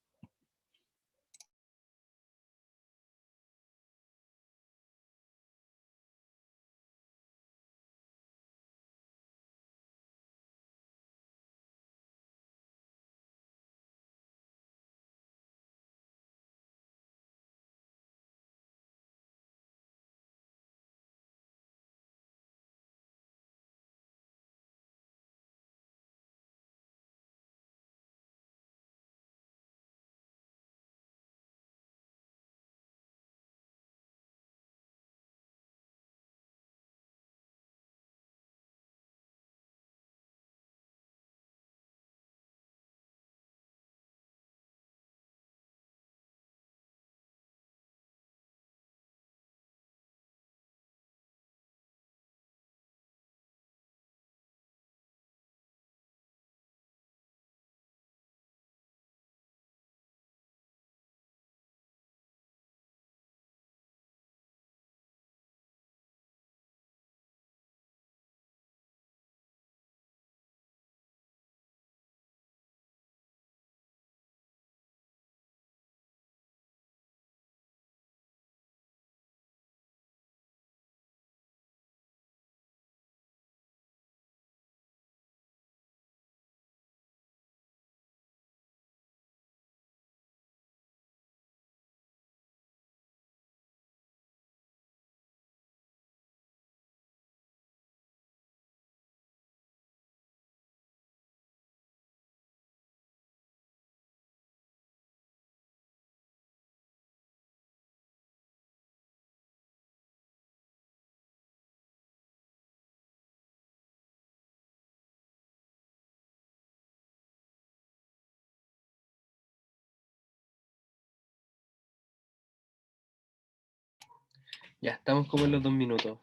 Ya, estamos como en los 2 minutos.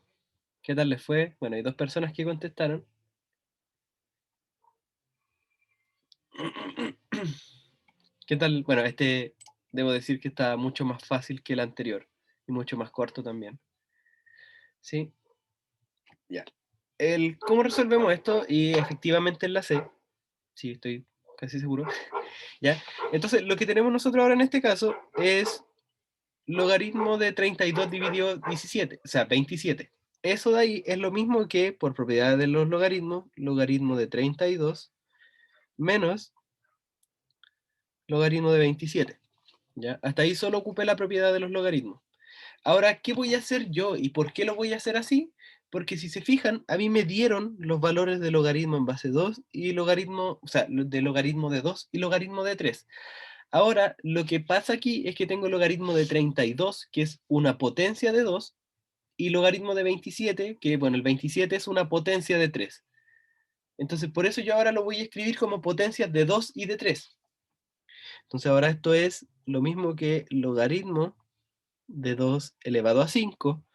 ¿Qué tal les fue? Bueno, hay 2 personas que contestaron. ¿Qué tal? Bueno, debo decir que está mucho más fácil que el anterior y mucho más corto también. ¿Sí? Ya. ¿Cómo resolvemos esto? Y efectivamente en la C, sí, estoy casi seguro. ¿Ya? Entonces, lo que tenemos nosotros ahora en este caso es logaritmo de 32 dividido 17, o sea, 27. Eso de ahí es lo mismo que, por propiedad de los logaritmos, logaritmo de 32 menos logaritmo de 27. ¿Ya? Hasta ahí solo ocupé la propiedad de los logaritmos. Ahora, ¿qué voy a hacer yo y por qué lo voy a hacer así? Porque si se fijan, a mí me dieron los valores de logaritmo en base 2 y logaritmo, o sea, de logaritmo de 2 y logaritmo de 3. Ahora, lo que pasa aquí es que tengo logaritmo de 32, que es una potencia de 2, y logaritmo de 27, que bueno, el 27 es una potencia de 3. Entonces, por eso yo ahora lo voy a escribir como potencias de 2 y de 3. Entonces, ahora esto es lo mismo que logaritmo de 2 elevado a 5,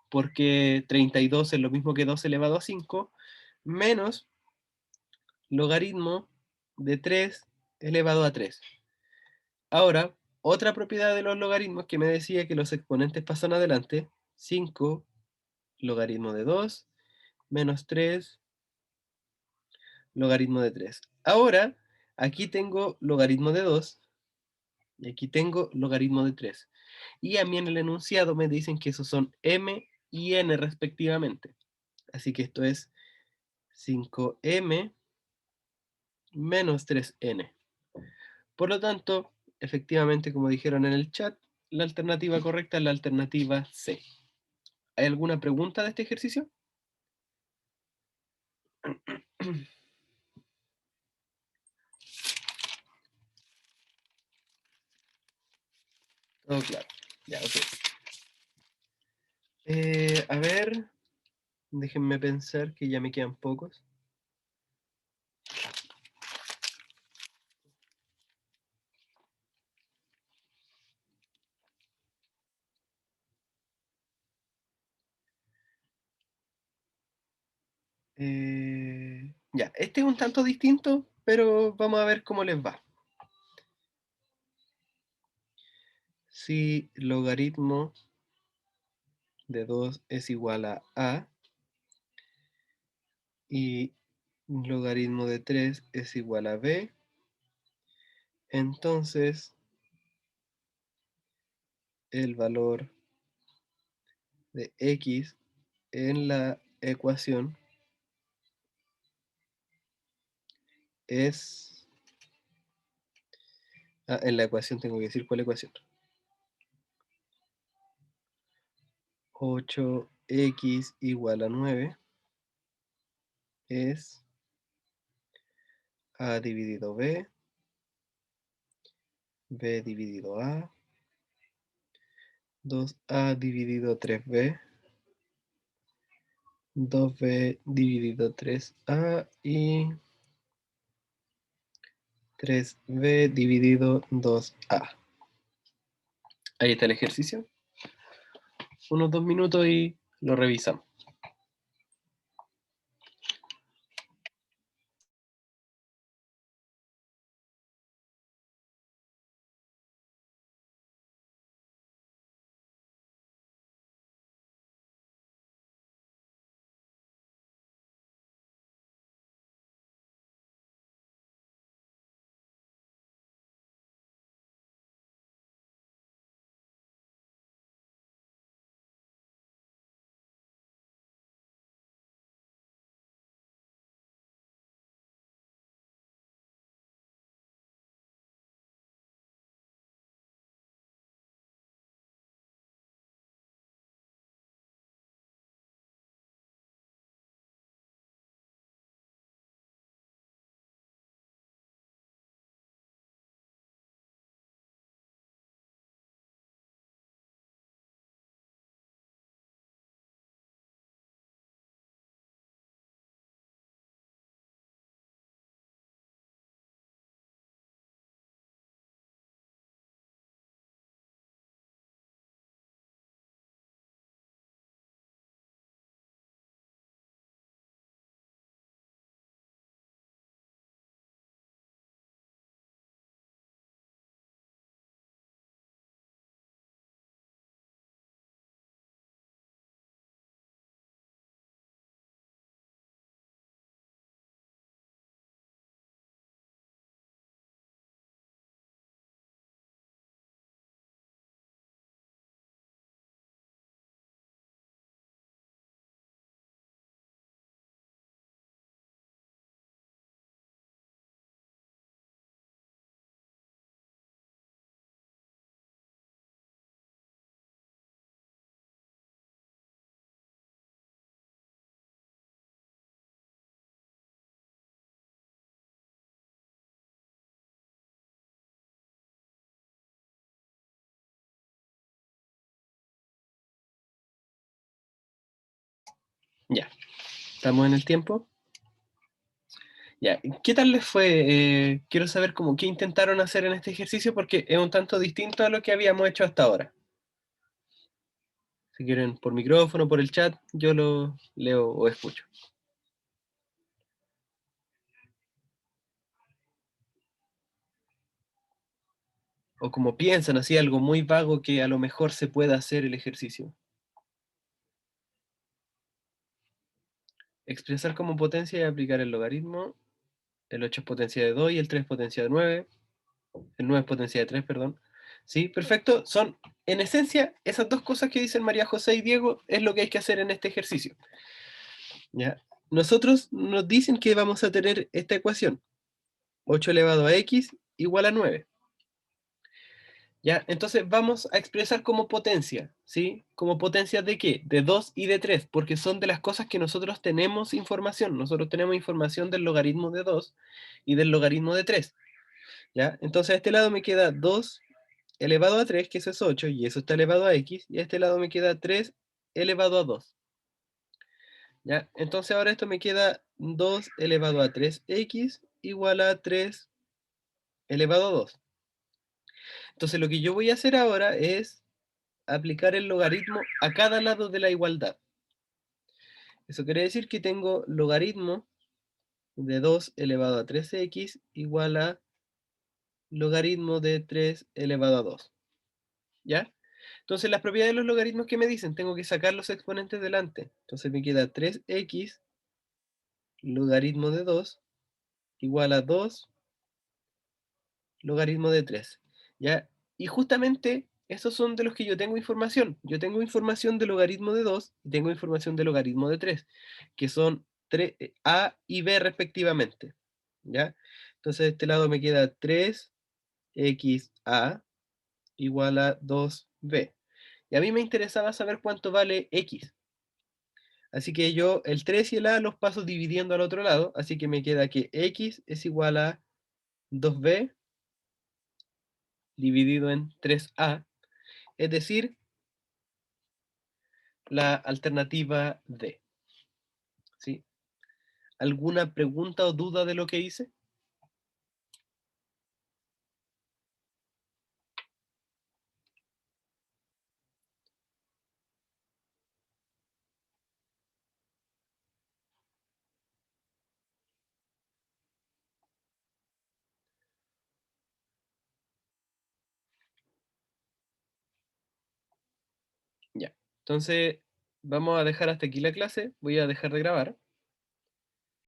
porque 32 es lo mismo que 2 elevado a 5, menos logaritmo de 3 elevado a 3. Ahora, otra propiedad de los logaritmos que me decía que los exponentes pasan adelante, 5 logaritmo de 2 menos 3 logaritmo de 3. Ahora, aquí tengo logaritmo de 2 y aquí tengo logaritmo de 3. Y a mí en el enunciado me dicen que esos son m y n respectivamente. Así que esto es 5m menos 3n. Por lo tanto, efectivamente, como dijeron en el chat, la alternativa correcta es la alternativa C. ¿Hay alguna pregunta de este ejercicio? Todo claro. Ya, ok. A ver, déjenme pensar que ya me quedan pocos. Ya, este es un tanto distinto, pero vamos a ver cómo les va. Si logaritmo de 2 es igual a A y logaritmo de 3 es igual a B, entonces el valor de X en la ecuación es... en la ecuación tengo que decir cuál ecuación. 8x igual a 9 es A dividido B, B dividido A, 2A dividido 3B, 2B dividido 3A y 3B dividido 2A. Ahí está el ejercicio. Unos 2 minutos y lo revisamos. Ya, estamos en el tiempo. Ya, ¿qué tal les fue? Quiero saber cómo, qué intentaron hacer en este ejercicio porque es un tanto distinto a lo que habíamos hecho hasta ahora. Si quieren por micrófono, por el chat, yo lo leo o escucho. O como piensan, así algo muy vago que a lo mejor se pueda hacer el ejercicio. Expresar como potencia y aplicar el logaritmo. El 8 es potencia de 2 y el 3 es potencia de 9. El 9 es potencia de 3, perdón. Sí, perfecto. Son, en esencia, esas dos cosas que dicen María José y Diego es lo que hay que hacer en este ejercicio. ¿Ya? Nosotros nos dicen que vamos a tener esta ecuación. 8 elevado a x igual a 9. ¿Ya? Entonces vamos a expresar como potencia, ¿sí? ¿Como potencia de qué? De 2 y de 3, porque son de las cosas que nosotros tenemos información. Nosotros tenemos información del logaritmo de 2 y del logaritmo de 3. ¿Ya? Entonces a este lado me queda 2 elevado a 3, que eso es 8, y eso está elevado a x, y a este lado me queda 3 elevado a 2. ¿Ya? Entonces ahora esto me queda 2 elevado a 3x igual a 3 elevado a 2. Entonces lo que yo voy a hacer ahora es aplicar el logaritmo a cada lado de la igualdad. Eso quiere decir que tengo logaritmo de 2 elevado a 3x igual a logaritmo de 3 elevado a 2. ¿Ya? Entonces las propiedades de los logaritmos que me dicen, tengo que sacar los exponentes delante. Entonces me queda 3x logaritmo de 2 igual a 2 logaritmo de 3. ¿Ya? Y justamente esos son de los que yo tengo información. Yo tengo información de logaritmo de 2 y tengo información de logaritmo de 3, que son a y b respectivamente. ¿Ya? Entonces de este lado me queda 3xa igual a 2b. Y a mí me interesaba saber cuánto vale x. Así que yo el 3 y el a los paso dividiendo al otro lado, así que me queda que x es igual a 2b dividido en 3a, es decir, la alternativa D. ¿Sí? ¿Alguna pregunta o duda de lo que hice? Ya. Entonces, vamos a dejar hasta aquí la clase. Voy a dejar de grabar.